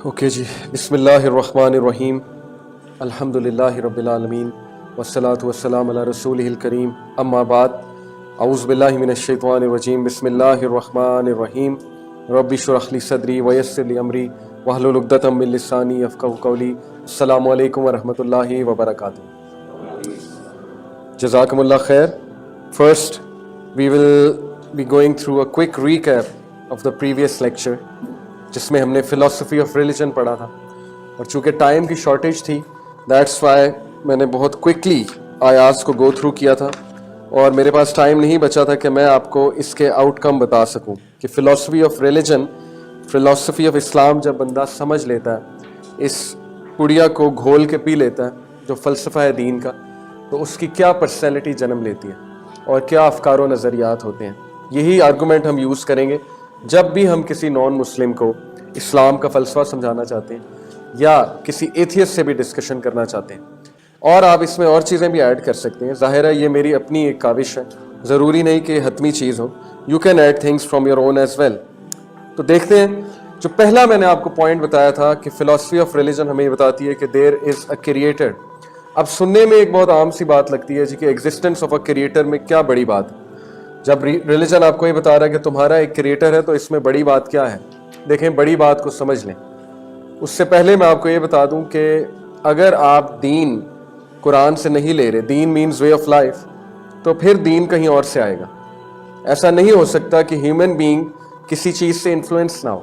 Okay جی، بسم اللہ الرحمن الرحیم، الحمدللہ رب العالمین والصلاة والسلام علی رسولہ الکریم، اما بعد، اعوذ باللہ من الشیطان الرجیم، بسم اللہ الرحمن الرحیم، رب اشرح لی صدری ویسر لی امری واحلل عقدۃ من لسانی یفقہوا قولی۔ السلام علیکم ورحمۃ اللہ وبرکاتہ۔ جزاکم اللہ خیر۔ First, we will be going through a quick recap of the previous lecture جس میں ہم نے فلاسفی آف ریلیجن پڑھا تھا، اور چونکہ ٹائم کی شارٹیج تھی دیٹس وائی میں نے بہت کوئکلی آیات کو گو تھرو کیا تھا، اور میرے پاس ٹائم نہیں بچا تھا کہ میں آپ کو اس کے آؤٹ کم بتا سکوں کہ philosophy of religion, philosophy of اسلام جب بندہ سمجھ لیتا ہے، اس پڑیا کو گھول کے پی لیتا ہے جو فلسفہ ہے دین کا، تو اس کی کیا پرسنالٹی جنم لیتی ہے اور کیا افکار و نظریات ہوتے ہیں۔ یہی آرگومنٹ ہم یوز کریں گے جب بھی ہم کسی نان مسلم کو اسلام کا فلسفہ سمجھانا چاہتے ہیں یا کسی ایتھیسٹ سے بھی ڈسکشن کرنا چاہتے ہیں، اور آپ اس میں اور چیزیں بھی ایڈ کر سکتے ہیں۔ ظاہر ہے یہ میری اپنی ایک کاوش ہے، ضروری نہیں کہ حتمی چیز ہو، you can add things from your own as well. تو دیکھتے ہیں، جو پہلا میں نے آپ کو پوائنٹ بتایا تھا کہ فلاسفی آف ریلیجن ہمیں یہ بتاتی ہے کہ دیر از اے کریٹر۔ اب سننے میں ایک بہت عام سی بات لگتی ہے جی کہ ایگزسٹنس آف اے کریٹر میں کیا بڑی بات ہے؟ جب ریلیجن آپ کو یہ بتا رہا ہے کہ تمہارا ایک کریٹر ہے تو اس میں بڑی بات کیا ہے؟ دیکھیں، بڑی بات کو سمجھ لیں۔ اس سے پہلے میں آپ کو یہ بتا دوں کہ اگر آپ دین قرآن سے نہیں لے رہے، دین مینز وے آف لائف، تو پھر دین کہیں اور سے آئے گا۔ ایسا نہیں ہو سکتا کہ ہیومن بینگ کسی چیز سے انفلوئنس نہ ہو،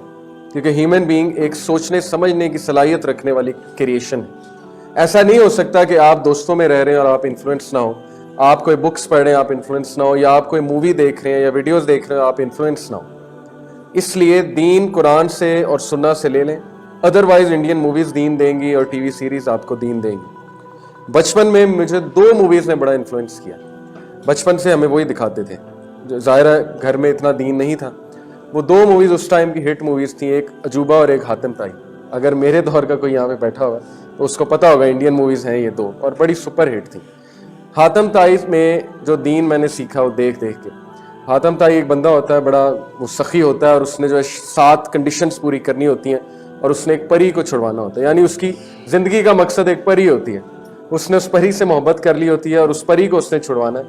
کیونکہ ہیومن بینگ ایک سوچنے سمجھنے کی صلاحیت رکھنے والی کریشن ہے۔ ایسا نہیں ہو سکتا کہ آپ دوستوں میں رہ رہے ہیں اور آپ انفلوئنس نہ ہو، آپ کوئی بکس پڑھ رہے ہیں آپ انفلوئنس نہ ہو، یا آپ کوئی مووی دیکھ رہے ہیں یا ویڈیوز دیکھ رہے ہیں آپ انفلوئنس نہ ہو۔ اس لیے دین قرآن سے اور سنہ سے لے لیں، ادروائز انڈین موویز دین دیں گی اور ٹی وی سیریز آپ کو دین دیں گی۔ بچپن میں مجھے 2 موویز نے بڑا انفلوئنس کیا۔ بچپن سے ہمیں وہی دکھاتے تھے، جو ظاہر ہے گھر میں اتنا دین نہیں تھا۔ وہ 2 موویز اس ٹائم کی ہٹ موویز تھیں، ایک عجوبہ اور ایک حاتم طائی۔ اگر میرے دور کا کوئی یہاں پہ بیٹھا ہوا تو اس کو پتا ہوگا انڈین موویز ہیں یہ 2، اور بڑی سپر ہٹ تھیں۔ حاتم طائی میں جو دین میں نے سیکھا وہ دیکھ کے، حاتم طائی ایک بندہ ہوتا ہے، بڑا وہ سخی ہوتا ہے، اور اس نے جو ہے 7 کنڈیشنز پوری کرنی ہوتی ہیں، اور اس نے ایک پری کو چھڑوانا ہوتا ہے، یعنی اس کی زندگی کا مقصد ایک پری ہوتی ہے۔ اس نے اس پری سے محبت کر لی ہوتی ہے اور اس پری کو اس نے چھڑوانا ہے،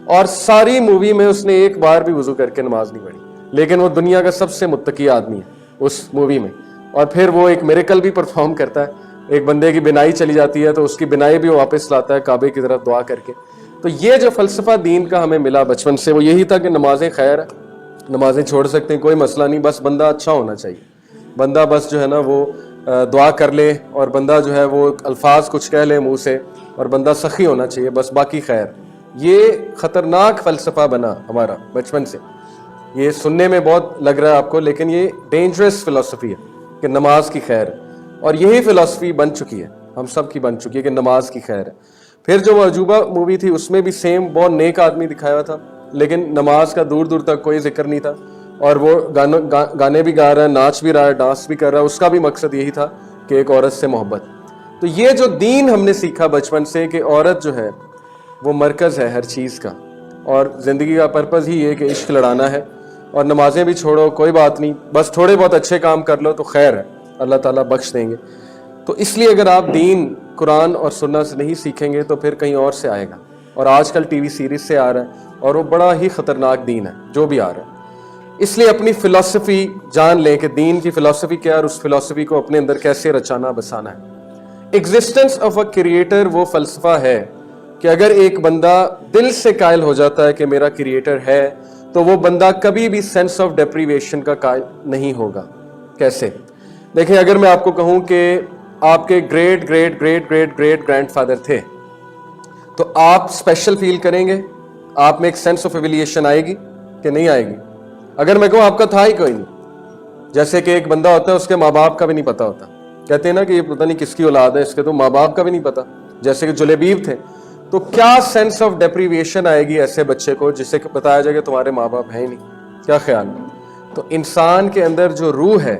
اور ساری مووی میں اس نے ایک بار بھی وضو کر کے نماز نہیں پڑھی، لیکن وہ دنیا کا سب سے متقی آدمی ہے اس مووی میں۔ اور پھر وہ ایک میریکل بھی پرفارم کرتا ہے، ایک بندے کی بینائی چلی جاتی ہے تو اس کی بینائی بھی واپس لاتا ہے کعبے کی طرف دعا کر کے۔ تو یہ جو فلسفہ دین کا ہمیں ملا بچپن سے، وہ یہی تھا کہ نمازیں خیر ہے، نمازیں چھوڑ سکتے ہیں، کوئی مسئلہ نہیں، بس بندہ اچھا ہونا چاہیے، بندہ بس جو ہے نا وہ دعا کر لے، اور بندہ جو ہے وہ الفاظ کچھ کہہ لے منہ سے، اور بندہ سخی ہونا چاہیے، بس باقی خیر۔ یہ خطرناک فلسفہ بنا ہمارا بچپن سے۔ یہ سننے میں بہت لگ رہا ہے آپ کو، لیکن یہ ڈینجرس فلسفی ہے کہ نماز کی خیر ہے، اور یہی فلسفی بن چکی ہے، ہم سب کی بن چکی ہے کہ نماز کی خیر ہے۔ پھر جو وہ عجوبہ مووی تھی اس میں بھی سیم بہت نیک آدمی دکھایا ہوا تھا، لیکن نماز کا دور دور تک کوئی ذکر نہیں تھا، اور وہ گانے بھی گا رہا ہے، ناچ بھی رہا ہے، ڈانس بھی کر رہا ہے، اس کا بھی مقصد یہی تھا کہ ایک عورت سے محبت۔ تو یہ جو دین ہم نے سیکھا بچپن سے کہ عورت جو ہے وہ مرکز ہے ہر چیز کا، اور زندگی کا پرپز ہی یہ کہ عشق لڑانا ہے، اور نمازیں بھی چھوڑو کوئی بات نہیں، بس تھوڑے بہت اچھے کام کر لو تو خیر ہے، اللہ تعالیٰ بخش دیں گے۔ تو اس لیے اگر آپ دین قرآن اور سنہ سے نہیں سیکھیں گے تو پھر کہیں اور سے آئے گا، اور آج کل ٹی وی سیریز سے آ رہا ہے، اور وہ بڑا ہی خطرناک دین ہے جو بھی آ رہا ہے۔ اس لیے اپنی فلسفی جان لیں کہ دین کی فلسفی کیا ہے، اور اس فلسفی کو اپنے اندر کیسے رچانا بسانا ہے۔ ایگزسٹنس آف اے کریٹر وہ فلسفہ ہے کہ اگر ایک بندہ دل سے قائل ہو جاتا ہے کہ میرا کریٹر ہے، تو وہ بندہ کبھی بھی سینس آف ڈیپریویشن کا قائل نہیں ہوگا۔ کیسے؟ دیکھیں، اگر میں آپ کو کہوں کہ آپ کے great great great great great grand father تھے، تو آپ اسپیشل فیل کریں گے، آپ میں ایک سینس آف ایویلیشن آئے گی کہ نہیں آئے گی؟ اگر میں کہوں آپ کا تھا ہی کوئی نہیں، جیسے کہ ایک بندہ ہوتا ہے اس کے ماں باپ کا بھی نہیں پتا ہوتا، کہتے ہیں نا کہ یہ پتہ نہیں کس کی اولاد ہے، اس کے تو ماں باپ کا بھی نہیں پتا، جیسے کہ جلیبیب تھے، تو کیا سینس آف ڈیپریویشن آئے گی ایسے بچے کو جسے بتایا جائے کہ تمہارے ماں باپ ہیں ہی نہیں؟ کیا خیال ہے؟ تو انسان کے اندر جو روح ہے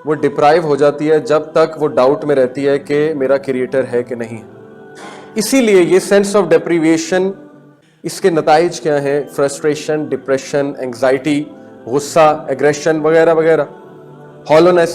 وہ ڈپرائیو ہو جاتی ہے جب تک وہ ڈاؤٹ میں رہتی ہے کہ میرا کریٹر ہے کہ نہیں۔ اسی لیے یہ سینس آف ڈیپریویشن، اس کے نتائج کیا ہیں؟ فرسٹریشن، ڈپریشن، انگزائٹی، غصہ، ایگریشن وغیرہ وغیرہ، ہالونیس۔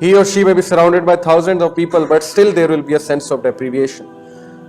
he or she may be surrounded by thousands of people, but still there will be a sense of deprivation.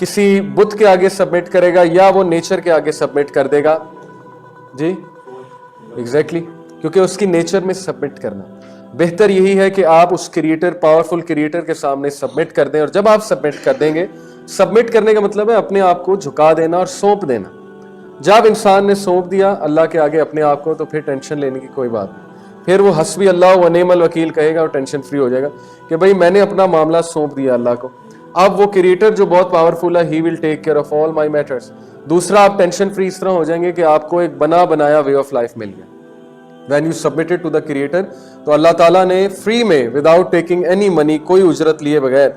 کسی بت کے آگے سبمٹ کرے گا یا وہ نیچر کے آگے سبمٹ کر دے گا؟ جی ایگزیکٹلی کیونکہ اس کی نیچر میں سبمٹ کرنا بہتر یہی ہے کہ آپ اس کریٹر، پاورفل کریٹر کے سامنے سبمٹ کر دیں. اور جب آپ سبمٹ کر دیں گے، سبمٹ کرنے کا مطلب ہے اپنے آپ کو جھکا دینا اور سونپ دینا. جب انسان نے سونپ دیا اللہ کے آگے اپنے آپ کو تو پھر ٹینشن لینے کی کوئی بات نہیں. پھر وہ حسبی اللہ و نعم الوکیل کہے گا اور ٹینشن فری ہو جائے گا کہ بھائی میں نے اپنا معاملہ سونپ دیا اللہ کو. اب وہ کریٹر جو بہت پاورفل ہے، he will take care of all my matters. دوسرا، آپ ٹینشن فری اس طرح ہو جائیں گے کہ آپ کو ایک بنا بنایا وے آف لائف مل گیا. When you submitted to the creator تو اللہ تعالیٰ نے فری میں وداؤٹ ٹیکنگ اینی منی، کوئی اجرت لیے بغیر،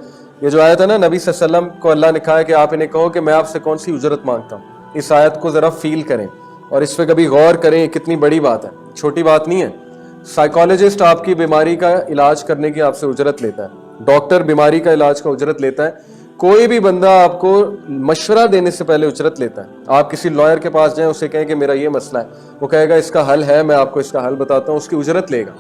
یہ جو آیت ہے نا نبی صلی اللہ علیہ وسلم کو اللہ نے کہا ہے کہ آپ انہیں کہو کہ میں آپ سے کون سی اجرت مانگتا ہوں. اس آیت کو ذرا فیل کریں اور اس پہ کبھی غور کریں، کتنی بڑی بات ہے، چھوٹی بات نہیں ہے. سائیکالوجسٹ آپ کی بیماری کا علاج کرنے کی آپ سے اجرت لیتا ہے، ڈاکٹر بیماری کا علاج کا اجرت لیتا ہے، کوئی بھی بندہ آپ کو مشورہ دینے سے پہلے اجرت لیتا ہے. آپ کسی لائر کے پاس جائیں، اسے کہیں کہ میرا یہ مسئلہ ہے، وہ کہے گا اس کا حل ہے، میں آپ کو اس کا حل بتاتا ہوں، اس کی اجرت لے گا.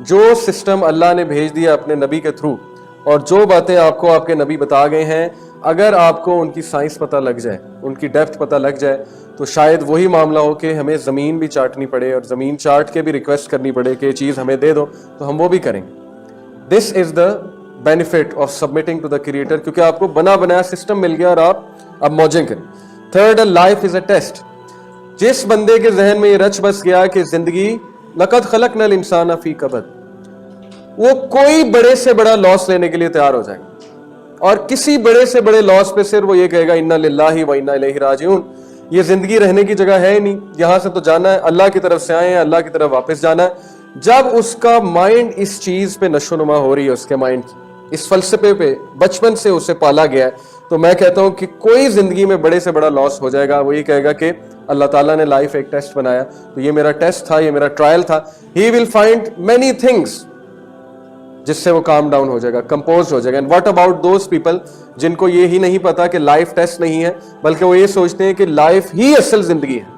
جو سسٹم اللہ نے بھیج دیا اپنے نبی کے تھرو اور جو باتیں آپ کو آپ کے نبی بتا گئے ہیں، اگر آپ کو ان کی سائنس پتہ لگ جائے، ان کی ڈیپتھ پتہ لگ جائے، تو شاید وہی معاملہ ہو کہ ہمیں زمین بھی چاٹنی پڑے اور زمین چاٹ کے بھی ریکویسٹ کرنی پڑے کہ یہ چیز ہمیں دے دو، تو ہم وہ بھی کریں گے. This is the benefit of submitting to the creator, کیونکہ آپ کو بنا بنایا سسٹم مل گیا اور آپ اب موجیں کریں. Third, life is a test. جس بندے کے ذہن میں یہ رچ بس گیا کہ زندگی لقد خلقنا الانسان فی کبد، وہ کوئی بڑے سے بڑا لاس لینے کے لیے تیار ہو جائے گا. اور کسی بڑے سے بڑے لاس پہ صرف وہ یہ کہے گا انا للہ و انا الیہ راجعون. یہ زندگی رہنے کی جگہ ہے ہی نہیں، یہاں سے تو جانا ہے، اللہ کی طرف سے آئے ہیں، اللہ کی طرف واپس جانا ہے. جب اس کا مائنڈ اس چیز پہ نشو نما ہو رہی ہے، اس کے مائنڈ کی اس فلسفے پہ بچپن سے اسے پالا گیا ہے، تو میں کہتا ہوں کہ کوئی زندگی میں بڑے سے بڑا لاس ہو جائے گا. وہ یہ کہے گا کہ اللہ تعالیٰ نے لائف ایک ٹیسٹ بنایا، تو یہ میرا ٹیسٹ تھا، یہ میرا ٹرائل تھا. ہی ول فائنڈ مینی تھنگس جس سے وہ کام ڈاؤن ہو جائے گا، کمپوز ہو جائے گا. And what about those people جن کو یہ ہی نہیں پتا کہ لائف ٹیسٹ نہیں ہے، بلکہ وہ یہ سوچتے ہیں کہ لائف ہی اصل زندگی ہے.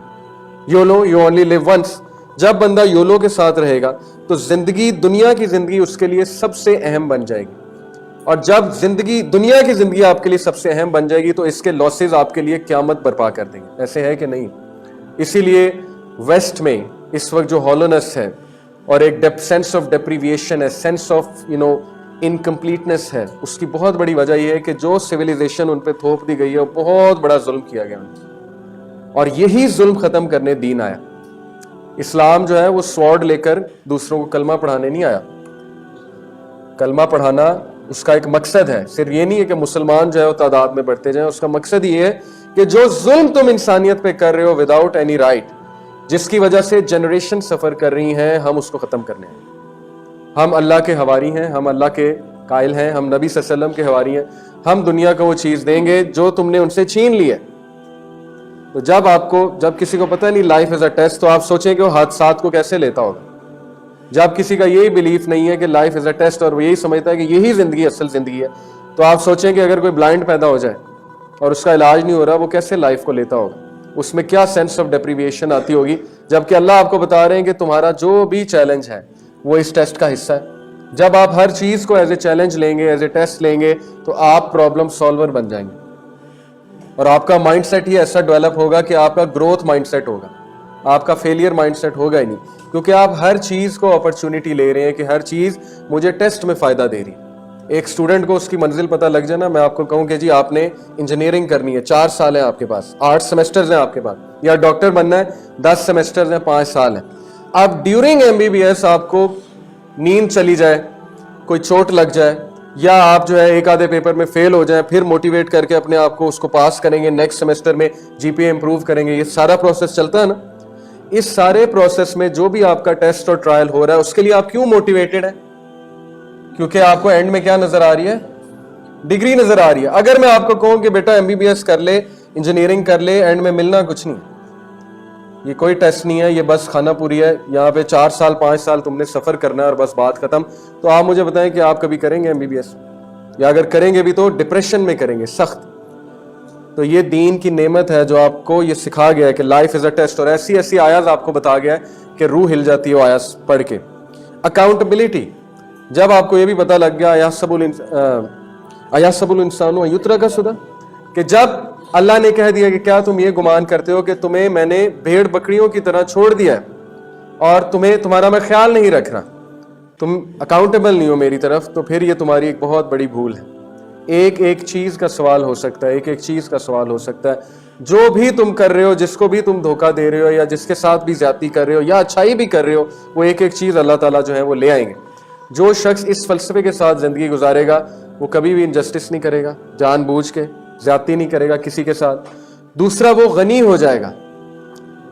YOLO, you only live once. جب بندہ یولو کے ساتھ رہے گا تو زندگی، دنیا کی زندگی اس کے لیے سب سے اہم بن جائے گی. اور جب زندگی، دنیا کی زندگی آپ کے لیے سب سے اہم بن جائے گی تو اس کے لاسز آپ کے لیے قیامت برپا کر دیں گے. ایسے ہے کہ نہیں؟ اسی لیے ویسٹ میں اس وقت جو ہالونس ہے اور ایک سینس آف ڈیپریویشن ہے، سینس آف انکمپلیٹنس ہے، اس کی بہت بڑی وجہ یہ ہے کہ جو سویلائزیشن ان پہ تھوپ دی گئی ہے وہ بہت بڑا ظلم کیا گیا ان پر. اور یہی ظلم ختم کرنے دین آیا. اسلام جو ہے وہ سوارڈ لے کر دوسروں کو کلمہ پڑھانے نہیں آیا. کلمہ پڑھانا اس کا ایک مقصد ہے، صرف یہ نہیں ہے کہ مسلمان جو ہے وہ تعداد میں بڑھتے جائیں. اس کا مقصد یہ ہے کہ جو ظلم تم انسانیت پہ کر رہے ہو وداؤٹ اینی رائٹ، جس کی وجہ سے جنریشن سفر کر رہی ہیں، ہم اس کو ختم کرنے ہیں. ہم اللہ کے حواری ہیں، ہم اللہ کے قائل ہیں، ہم نبی صلی اللہ علیہ وسلم کے حواری ہیں. ہم دنیا کو وہ چیز دیں گے جو تم نے ان سے چھین لی ہے. تو جب کسی کو پتہ نہیں لائف از اے ٹیسٹ، تو آپ سوچیں کہ وہ حادثات کو کیسے لیتا ہوگا. جب کسی کا یہی بلیف نہیں ہے کہ لائف از اے ٹیسٹ اور وہ یہی سمجھتا ہے کہ یہی زندگی اصل زندگی ہے، تو آپ سوچیں کہ اگر کوئی بلائنڈ پیدا ہو جائے اور اس کا علاج نہیں ہو رہا، وہ کیسے لائف کو لیتا ہوگا. اس میں کیا سینس آف ڈیپریویشن آتی ہوگی، جبکہ اللہ آپ کو بتا رہے ہیں کہ تمہارا جو بھی چیلنج ہے وہ اس ٹیسٹ کا حصہ ہے. جب آپ ہر چیز کو ایز اے چیلنج لیں گے، ایز اے ٹیسٹ لیں گے، تو آپ پرابلم سالور بن جائیں گے. اور آپ کا مائنڈ سیٹ ہی ایسا ڈیولپ ہوگا کہ آپ کا گروتھ مائنڈ سیٹ ہوگا، آپ کا فیلئر مائنڈ سیٹ ہوگا ہی نہیں. کیونکہ آپ ہر چیز کو اپرچونٹی لے رہے ہیں کہ ہر چیز مجھے ٹیسٹ میں فائدہ دے رہی ہے. ایک اسٹوڈنٹ کو اس کی منزل پتہ لگ جائے نا، میں آپ کو کہوں کہ جی آپ نے انجینئرنگ کرنی ہے، 4 سال ہیں آپ کے پاس، 8 سیمسٹرز ہیں آپ کے پاس، یا ڈاکٹر بننا ہے 10 سیمسٹرز ہیں، 5 سال ہیں. اب ڈیورنگ MBBS آپ کو نیند چلی جائے، کوئی چوٹ لگ جائے، یا آپ جو ہے ایک آدھے پیپر میں فیل ہو جائیں، پھر موٹیویٹ کر کے اپنے آپ کو اس کو پاس کریں گے، نیکسٹ سیمسٹر میں GPA امپروو کریں گے. یہ سارا پروسیس چلتا ہے نا. اس سارے پروسیس میں جو بھی آپ کا ٹیسٹ اور ٹرائل ہو رہا ہے، اس کے لیے آپ کیوں موٹیویٹڈ ہیں؟ کیونکہ آپ کو اینڈ میں کیا نظر آ رہی ہے؟ ڈگری نظر آ رہی ہے. اگر میں آپ کو کہوں کہ بیٹا MBBS کر لے، انجینئرنگ کر لے، اینڈ میں ملنا کچھ نہیں، یہ کوئی ٹیسٹ نہیں ہے، یہ بس کھانا پوری ہے، یہاں پہ 4 سال 5 سال تم نے سفر کرنا ہے اور بس بات ختم، تو آپ مجھے بتائیں کہ آپ کبھی کریں گے MBBS؟ یا اگر کریں گے بھی تو ڈپریشن میں کریں گے، سخت. تو یہ دین کی نعمت ہے جو آپ کو یہ سکھا گیا ہے کہ لائف از اے ٹیسٹ. اور ایسی ایسی آیات آپ کو بتا گیا ہے کہ روح ہل جاتی ہے وہ آیات پڑھ کے. اکاؤنٹیبلٹی، جب آپ کو یہ بھی پتہ لگ گیا ایحسب الانسان ان یترک سدی، کہ جب اللہ نے کہہ دیا کہ کیا تم یہ گمان کرتے ہو کہ تمہیں میں نے بھیڑ بکریوں کی طرح چھوڑ دیا ہے اور تمہارا میں خیال نہیں رکھ رہا, تم اکاؤنٹیبل نہیں ہو میری طرف, تو پھر یہ تمہاری ایک بہت بڑی بھول ہے. ایک ایک چیز کا سوال ہو سکتا ہے, ایک ایک چیز کا سوال ہو سکتا ہے. جو بھی تم کر رہے ہو, جس کو بھی تم دھوکہ دے رہے ہو یا جس کے ساتھ بھی زیادتی کر رہے ہو یا اچھائی بھی کر رہے ہو, وہ ایک ایک چیز اللہ تعالیٰ جو ہے وہ لے آئیں گے. جو شخص اس فلسفے کے ساتھ زندگی گزارے گا وہ کبھی بھی انجسٹس نہیں کرے گا, جان بوجھ کے زیادتی نہیں کرے گا کسی کے ساتھ. دوسرا, وہ غنی ہو جائے گا.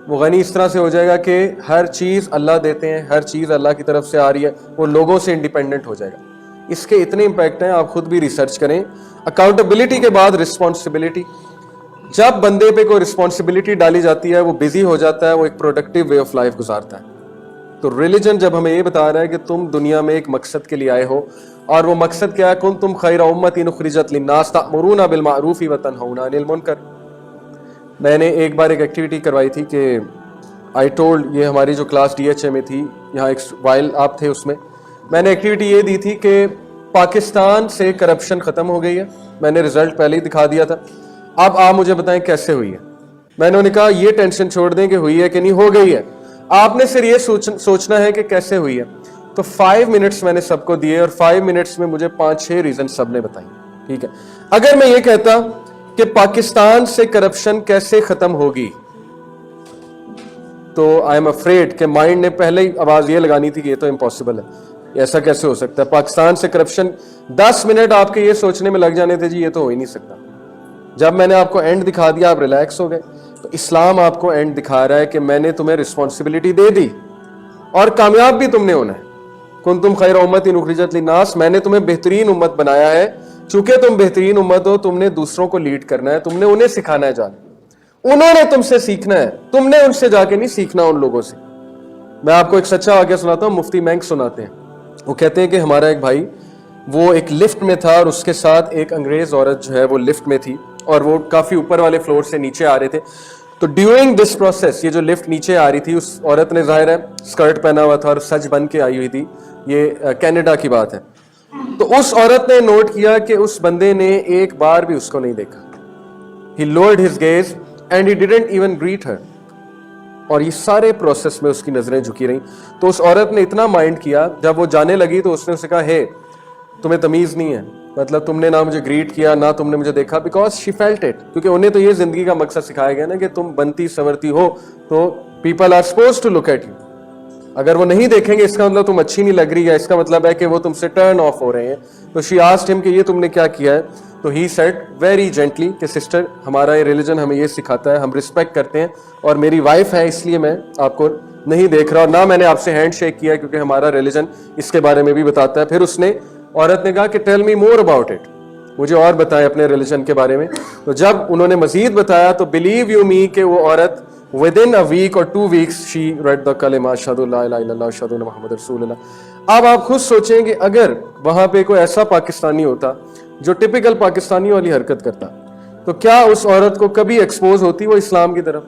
وہ غنی اس طرح سے ہو جائے گا کہ ہر چیز اللہ دیتے ہیں, ہر چیز اللہ کی طرف سے آ رہی ہے, وہ لوگوں سے انڈیپینڈنٹ ہو جائے گا. اس کے اتنے امپیکٹ ہیں, آپ خود بھی ریسرچ کریں. اکاؤنٹیبلٹی کے بعد رسپانسبلٹی. جب بندے پہ کوئی رسپانسبلٹی ڈالی جاتی ہے وہ بزی ہو جاتا ہے, وہ ایک پروڈکٹیو وے آف لائف گزارتا ہے. تو ریلیجن جب ہمیں یہ بتا رہا ہے کہ تم دنیا میں ایک مقصد کے لیے آئے ہو, اور وہ مقصد کیا ہے, کنتم خیر امۃ اخرجت للناس تأمرون بالمعروف وتنہون عن المنکر. میں نے ایک بار ایک ایکٹیویٹی کروائی تھی کہ آئی ٹولڈ, یہ ہماری جو کلاس ڈی ایچ اے میں تھی, یہاں ایک وائل آپ تھے اس میں نے ایکٹیویٹی یہ دی تھی کہ پاکستان سے کرپشن ختم ہو گئی ہے. میں نے رزلٹ پہلے ہی دکھا دیا تھا, اب آپ مجھے بتائیں کیسے ہوئی ہے. میں نے کہا یہ ٹینشن چھوڑ دیں کہ ہوئی ہے کہ نہیں, ہو گئی ہے, آپ نے صرف یہ سوچنا ہے کہ کیسے ہوئی ہے. تو 5 منٹس میں نے سب کو دیے اور 5 منٹس میں مجھے 5-6 ریزن سب نے بتائی. ٹھیک ہے, اگر میں یہ کہتا کہ پاکستان سے کرپشن کیسے ختم ہوگی تو آئی ایم افریڈ کہ مائنڈ نے پہلے ہی آواز یہ لگانی تھی کہ یہ تو امپاسبل ہے, ایسا کیسے ہو سکتا ہے. پاکستان سے کرپشن 10 منٹ آپ کے یہ سوچنے میں لگ جانے تھے جی یہ تو ہو ہی نہیں سکتا. جب میں نے آپ کو اینڈ دکھا دیا آپ ریلیکس ہو گئے. تو اسلام آپ کو اینڈ دکھا رہا ہے کہ میں نے تمہیں رسپانسبلٹی دے دی اور کامیاب بھی تم نے ہونا ہے. کنتم خیر امۃ اخرجت للناس, میں نے تمہیں بہترین امت بنایا ہے. چونکہ تم بہترین امت ہو, تم نے دوسروں کو لیڈ کرنا ہے, تم نے انہیں سکھانا ہے, انہوں نے تم سے سیکھنا ہے, تم نے ان سے جا کے نہیں سیکھنا ان لوگوں سے. میں آپ کو ایک سچا واقعہ سناتا ہوں, مفتی مینک سناتے ہیں. وہ کہتے ہیں کہ ہمارا ایک بھائی وہ ایک لفٹ میں تھا اور اس کے ساتھ ایک انگریز عورت جو ہے وہ لفٹ میں تھی اور وہ کافی اوپر والے فلور سے نیچے آ رہے تھے. تو ڈیورنگ دس پروسیس, یہ جو لفٹ نیچے آ رہی تھی, اس عورت نے ظاہر ہے اسکرٹ پہنا ہوا تھا اور سج بن کے آئی ہوئی تھی, یہ کینیڈا کی بات ہے. تو اس عورت نے نوٹ کیا کہ اس بندے نے ایک بار بھی اس کو نہیں دیکھا. He lowered his gaze and he didn't even greet her. اور یہ سارے پروسیس میں اس کی نظریں جھکی رہیں. تو اس عورت نے اتنا مائنڈ کیا, جب وہ جانے لگی تو اس نے اسے کہا ہے تمہیں تمیز نہیں ہے, مطلب تم نے نہ مجھے گریٹ کیا نہ تم نے مجھے دیکھا, بیکاز شی فیلٹ اٹ. کیونکہ انہیں تو یہ زندگی کا مقصد سکھایا گیا نا کہ تم بنتی سنورتی ہو تو people are supposed to look at you. اگر وہ نہیں دیکھیں گے اس کا مطلب تم اچھی نہیں لگ رہی ہے, اس کا مطلب ہے کہ وہ تم سے ٹرن آف ہو رہے ہیں. تو شی آسکڈ ہم کہ یہ تم نے کیا کیا ہے. تو ہی سیڈ ویری جینٹلی کہ سسٹر ہمارا یہ ریلیجن ہمیں یہ سکھاتا ہے, ہم رسپیکٹ کرتے ہیں اور میری وائف ہے اس لیے میں آپ کو نہیں دیکھ رہا اور نہ میں نے آپ سے ہینڈ شیک کیا کیونکہ ہمارا ریلیجن اس کے بارے میں بھی بتاتا ہے. پھر اس نے عورت نے کہا کہ tell me more about it, مجھے اور بتائیں اپنے ریلیجن کے بارے میں. تو جب انہوں نے مزید بتایا تو بلیو یو می کہ وہ عورت within a week or 2 weeks she read the kalima ashhadu la ilaha illallah ashhadu anna muhammadar rasulullah. اب آپ خود سوچیں کہ اگر وہاں پہ کوئی ایسا پاکستانی ہوتا جو ٹپیکل پاکستانیوں والی حرکت کرتا تو کیا اس عورت کو کبھی ایکسپوز ہوتی وہ اسلام کی طرف,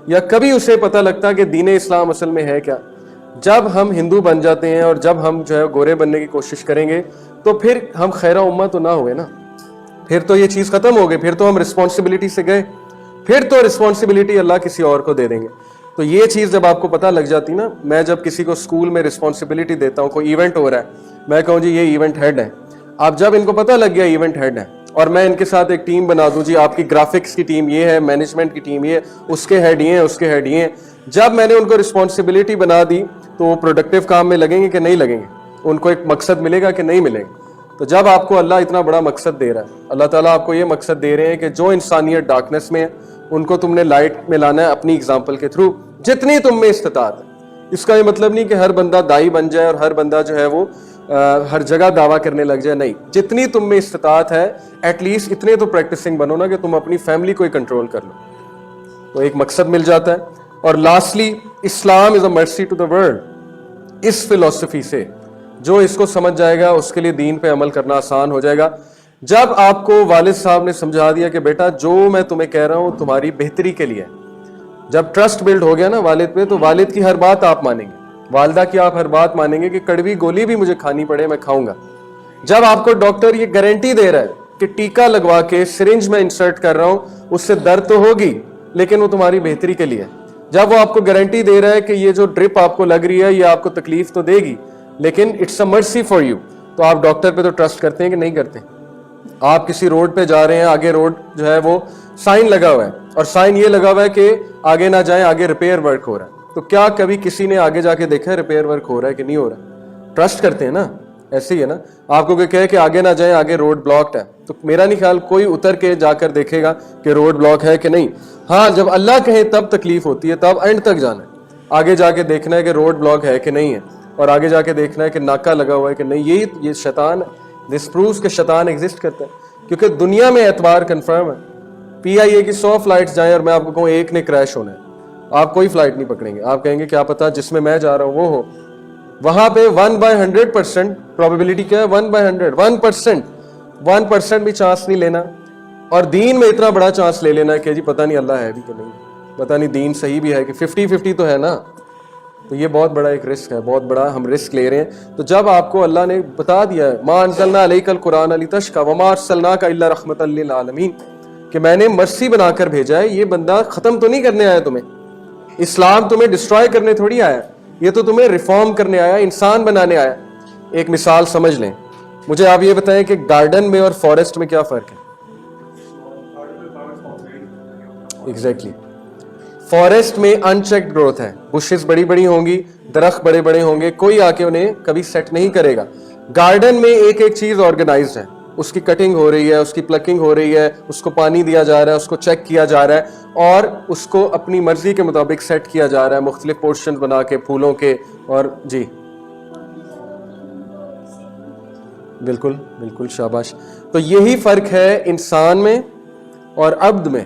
یا کبھی اسے پتہ لگتا کہ دین اسلام اصل میں ہے کیا. جب ہم ہندو بن جاتے ہیں اور جب ہم جو ہے گورے بننے کی کوشش کریں گے تو پھر ہم خیرہ امت تو نہ ہوئے نا, پھر تو یہ چیز ختم ہو گئی, پھر تو ہم رسپانسبلٹی سے گئے, پھر تو رسپانسبلٹی اللہ کسی اور کو دے دیں گے. تو یہ چیز جب آپ کو پتہ لگ جاتی نا, میں جب کسی کو اسکول میں رسپانسبلٹی دیتا ہوں, کوئی ایونٹ ہو رہا ہے, میں کہوں جی یہ ایونٹ ہیڈ ہے. اب جب ان کو پتہ لگ گیا ایونٹ ہیڈ ہے اور میں ان کے ساتھ ایک ٹیم بنا دوں, جی آپ کی گرافکس کی ٹیم یہ ہے, مینجمنٹ کی ٹیم یہ ہے, اس کے ہیڈ یہ ہیں, اس کے ہیڈ یہ ہیں, جب میں نے ان کو رسپانسبلٹی بنا دی تو وہ پروڈکٹیو کام میں لگیں گے کہ نہیں لگیں گے, ان کو ایک مقصد ملے گا کہ نہیں ملے گا. تو جب آپ کو اللہ اتنا بڑا مقصد دے رہا ہے, اللہ تعالیٰ آپ کو یہ مقصد دے رہے ہیں کہ جو انسانیت ڈارکنیس میں ہے ان کو تم نے لائٹ میں لانا ہے اپنی اگزامپل کے تھرو, جتنی تم میں استطاعت ہے. اس کا یہ مطلب نہیں کہ ہر بندہ دائی بن جائے اور ہر بندہ جو ہے وہ ہر جگہ دعویٰ کرنے لگ جائے, نہیں, جتنی تم میں استطاعت ہے ایٹ لیسٹ اتنے تو پریکٹسنگ بنو نا کہ تم اپنی فیملی کو ہی کنٹرول کر لو, تو ایک مقصد مل جاتا ہے. اور لاسٹلی اسلام از اے مرسی ٹو دا ورلڈ. اس فلسفی سے جو اس کو سمجھ جائے گا اس کے لیے دین پہ عمل کرنا آسان ہو جائے گا. جب آپ کو والد صاحب نے سمجھا دیا کہ بیٹا جو میں تمہیں کہہ رہا ہوں تمہاری بہتری کے لیے, جب ٹرسٹ بلڈ ہو گیا نا والد پہ, تو والد کی ہر بات آپ مانیں گے, والدہ کی آپ ہر بات مانیں گے کہ کڑوی گولی بھی مجھے کھانی پڑے میں کھاؤں گا. جب آپ کو ڈاکٹر یہ گارنٹی دے رہا ہے کہ ٹیکا لگوا کے سرنج میں انسرٹ کر رہا ہوں، اس سے درد تو ہوگی لیکن وہ تمہاری بہتری کے لیے ہے. جب وہ آپ کو گارنٹی دے رہا ہے کہ یہ جو ڈرپ آپ کو لگ رہی ہے یہ آپ کو تکلیف تو دے گی لیکن اٹس اے مرسی فار یو، تو آپ ڈاکٹر پہ تو ٹرسٹ کرتے ہیں کہ نہیں کرتے؟ آپ کسی روڈ پہ جا رہے ہیں، آگے روڈ جو ہے وہ سائن لگا ہوا ہے اور سائن یہ لگا ہوا ہے کہ آگے نہ جائیں، آگے ریپیئر ورک ہو رہا ہے، تو کیا کبھی کسی نے آگے جا کے دیکھا ہے ریپیئر ورک ہو رہا ہے کہ نہیں ہو رہا؟ ٹرسٹ کرتے ہیں نا. ایسے ہی ہے نا، آپ کو کوئی کہے کہ آگے نہ جائیں، آگے روڈ بلاکڈ ہے، تو میرا نہیں خیال کوئی اتر کے جا کر دیکھے گا کہ روڈ بلاک ہے کہ نہیں. ہاں جب اللہ کہے تب تکلیف ہوتی ہے، تب اینڈ تک جانا ہے، آگے جا کے دیکھنا ہے کہ روڈ بلاک ہے کہ نہیں ہے، اور آگے جا کے دیکھنا ہے کہ ناکا لگا ہوا ہے کہ نہیں. یہ شیطان ہے، دس پرووز کہ شیطان ایگزسٹ کرتا ہے، کیونکہ دنیا میں اعتبار کنفرم ہے. پی آئی اے کی 100 فلائٹس جائیں اور میں آپ کو کہوں ایک نے کریش ہونا ہے، آپ کوئی فلائٹ نہیں پکڑیں گے. آپ کہیں گے کیا پتا جس میں میں جا رہا ہوں وہ ہو. وہاں پہ 1/100% پروبیبلٹی کیا ہے؟ 1/100، 1% بھی چانس نہیں لینا. اور دین میں اتنا بڑا چانس لے لینا کہ جی پتہ نہیں اللہ ہے بھی کہ نہیں، پتہ نہیں دین صحیح بھی ہے کہ 50-50 تو ہے نا. تو یہ بہت بڑا ایک رسک ہے، بہت بڑا ہم رسک لے رہے ہیں. تو جب آپ کو اللہ نے بتا دیا ہے ما انزلنا علیک القرآن لتشقی وما ارسلناک الا رحمۃ للعالمین، کہ میں نے مرسی بنا کر بھیجا ہے، یہ بندہ ختم تو نہیں کرنے آیا تمہیں، اسلام تمہیں ڈسٹرائے کرنے تھوڑی آیا، یہ تو تمہیں ریفارم کرنے آیا، انسان بنانے آیا. ایک مثال سمجھ لیں، مجھے آپ یہ بتائیں کہ گارڈن میں اور فارسٹ میں کیا فرق ہے؟ ایگزیکٹلی، فارسٹ میں ان چیکڈ گروتھ ہے، بشز بڑی بڑی ہوں گی، درخت بڑے بڑے ہوں گے، کوئی آ کے انہیں کبھی سیٹ نہیں کرے گا. گارڈن میں ایک ایک چیز آرگنائزڈ ہے، اس کی کٹنگ ہو رہی ہے، اس کی پلکنگ ہو رہی ہے، اس کو پانی دیا جا رہا ہے، اس کو چیک کیا جا رہا ہے اور اس کو اپنی مرضی کے مطابق سیٹ کیا جا رہا ہے، مختلف پورشن بنا کے پھولوں کے. اور جی بالکل بالکل، شاباش. تو یہی فرق ہے انسان میں اور عبد میں،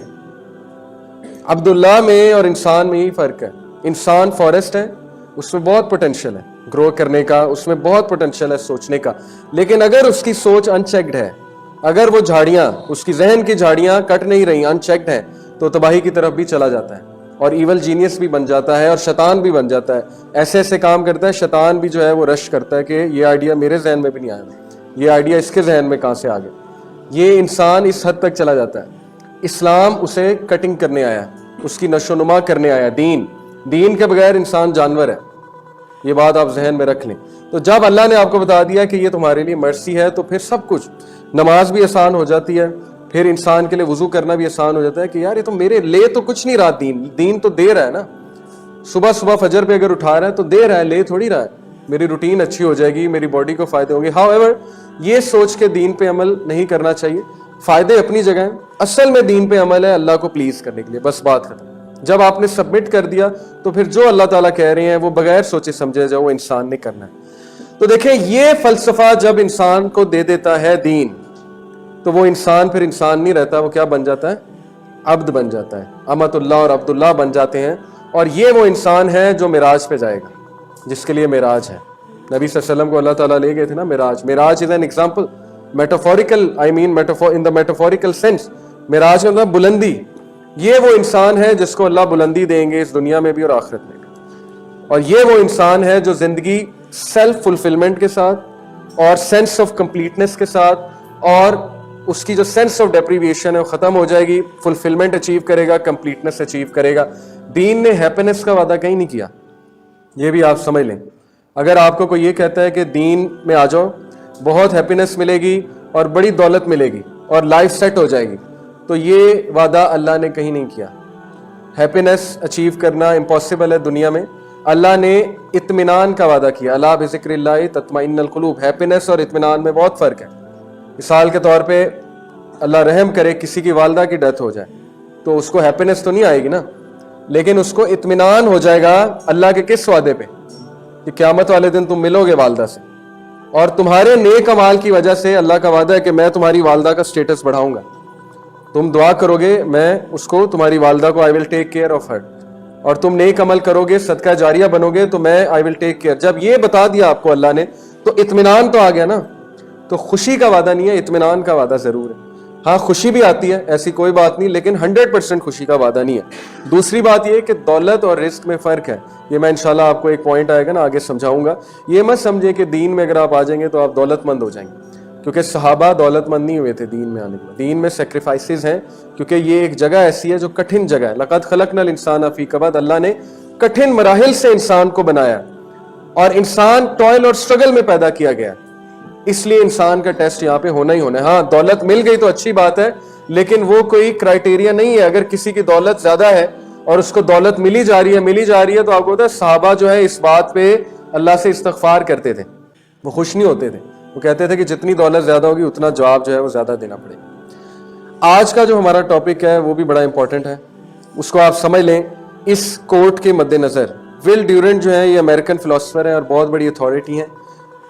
عبداللہ میں اور انسان میں یہی فرق ہے. انسان فارسٹ ہے، اس میں بہت پوٹینشیل ہے گرو کرنے کا، اس میں بہت پوٹینشیل ہے سوچنے کا، لیکن اگر اس کی سوچ ان چیکڈ ہے، اگر وہ جھاڑیاں، اس کی ذہن کی جھاڑیاں کٹ نہیں رہی، ان چیکڈ ہیں، تو تباہی کی طرف بھی چلا جاتا ہے اور ایول جینیس بھی بن جاتا ہے اور شیطان بھی بن جاتا ہے. ایسے ایسے کام کرتا ہے، شیطان بھی جو ہے وہ رش کرتا ہے کہ یہ آئیڈیا میرے ذہن میں بھی نہیں آیا، یہ آئیڈیا اس کے ذہن میں کہاں سے آ گیا. یہ انسان اس حد تک چلا جاتا ہے. اسلام اسے کٹنگ کرنے آیا، اس کی نشو و نما کرنے آیا. دین کے بغیر انسان جانور ہے، یہ بات آپ ذہن میں رکھ لیں. تو جب اللہ نے آپ کو بتا دیا کہ یہ تمہارے لیے مرسی ہے، تو پھر سب کچھ، نماز بھی آسان ہو جاتی ہے، پھر انسان کے لیے وضو کرنا بھی آسان ہو جاتا ہے کہ یار یہ تو میرے لے تو کچھ نہیں رہا، دین تو دے رہا ہے نا. صبح فجر پہ اگر اٹھا رہا ہے تو دے رہا ہے، لے تھوڑی رہا ہے. میری روٹین اچھی ہو جائے گی، میری باڈی کو فائدے ہوں گے. ہاؤ ایور یہ سوچ کے دین پہ عمل نہیں کرنا چاہیے. فائدے اپنی جگہ ہیں، اصل میں دین پہ عمل ہے اللہ کو پلیز کرنے کے لیے، بس بات ختم. جب آپ نے سبمٹ کر دیا تو پھر جو اللہ تعالیٰ کہہ رہے ہیں وہ بغیر سوچے سمجھے جو وہ انسان نے کرنا ہے. تو دیکھیں یہ فلسفہ جب انسان کو دے دیتا ہے دین، تو وہ انسان پھر انسان نہیں رہتا، وہ کیا بن جاتا ہے؟ عبد بن جاتا ہے. امت اللہ اور عبداللہ بن جاتے ہیں. اور یہ وہ انسان ہے جو معراج پہ جائے گا، جس کے لیے معراج ہے. نبی صلی اللہ علیہ وسلم کو اللہ تعالیٰ لے گئے تھے نا معراج. معراج is an example, metaphorical, in the metaphorical sense. معراج کا مطلب بلندی. یہ وہ انسان ہے جس کو اللہ بلندی دیں گے اس دنیا میں بھی اور آخرت میں بھی. اور یہ وہ انسان ہے جو زندگی سیلف فلفلمنٹ کے ساتھ اور سینس آف کمپلیٹنس کے ساتھ، اور اس کی جو سینس آف ڈیپریویشن ہے وہ ختم ہو جائے گی، فلفلمنٹ اچیو کرے گا، کمپلیٹنس اچیو کرے گا. دین نے ہیپینس کا وعدہ کہیں نہیں کیا، یہ بھی آپ سمجھ لیں. اگر آپ کو کوئی یہ کہتا ہے کہ دین میں آ جاؤ، بہت ہیپینس ملے گی اور بڑی دولت ملے گی اور لائف سیٹ ہو جائے گی، تو یہ وعدہ اللہ نے کہیں نہیں کیا. ہیپینس اچیو کرنا امپاسبل ہے دنیا میں. اللہ نے اطمینان کا وعدہ کیا، الا بذکر اللہ تطمئن القلوب. ہیپینس اور اطمینان میں بہت فرق ہے. مثال کے طور پہ اللہ رحم کرے کسی کی والدہ کی ڈیتھ ہو جائے تو اس کو ہیپینس تو نہیں آئے گی نا، لیکن اس کو اطمینان ہو جائے گا اللہ کے کس وعدے پہ؟ کہ قیامت والے دن تم ملو گے والدہ سے، اور تمہارے نیک اعمال کی وجہ سے اللہ کا وعدہ ہے کہ میں تمہاری والدہ کا سٹیٹس بڑھاؤں گا. تم دعا کرو گے میں اس کو، تمہاری والدہ کو، آئی ول ٹیک کیئر آف ہر. اور تم نیک عمل کرو گے، صدقہ جاریہ بنو گے تو میں آئی ول ٹیک کیئر. جب یہ بتا دیا آپ کو اللہ نے تو اطمینان تو آ گیا نا. تو خوشی کا وعدہ نہیں ہے، اطمینان کا وعدہ ضرور ہے. ہاں خوشی بھی آتی ہے، ایسی کوئی بات نہیں، لیکن 100% خوشی کا وعدہ نہیں ہے. دوسری بات یہ کہ دولت اور رزق میں فرق ہے. یہ میں انشاءاللہ آپ کو ایک پوائنٹ آئے گا نا آگے سمجھاؤں گا. یہ مت سمجھیں کہ دین میں اگر آپ آ جائیں گے تو آپ دولت مند ہو جائیں گے. کیونکہ صحابہ دولت مند نہیں ہوئے تھے دین میں آنے کے بعد. دین میں سیکریفائسز ہیں کیونکہ یہ ایک جگہ ایسی ہے جو کٹھن جگہ ہے. لقد خلقنا الانسان فی کبد, اللہ نے کٹھن مراحل سے انسان کو بنایا اور انسان ٹوائل اور سٹرگل میں پیدا کیا گیا, اس لیے انسان کا ٹیسٹ یہاں پہ ہونا ہی ہونا ہے. ہاں دولت مل گئی تو اچھی بات ہے, لیکن وہ کوئی کرائٹیریا نہیں ہے. اگر کسی کی دولت زیادہ ہے اور اس کو دولت ملی جا رہی ہے تو آپ کو پتا ہے صحابہ جو ہے اس بات پہ اللہ سے استغفار کرتے تھے, وہ خوش نہیں ہوتے تھے. وہ کہتے تھے کہ جتنی دولت زیادہ ہوگی اتنا جواب جو ہے وہ زیادہ دینا پڑے گا. آج کا جو ہمارا ٹاپک ہے وہ بھی بڑا امپورٹنٹ ہے, اس کو آپ سمجھ لیں اس کوٹ کے مد نظر. ول ڈیورنٹ جو ہے یہ امریکن فلاسفر ہیں اور بہت بڑی اتھارٹی ہیں.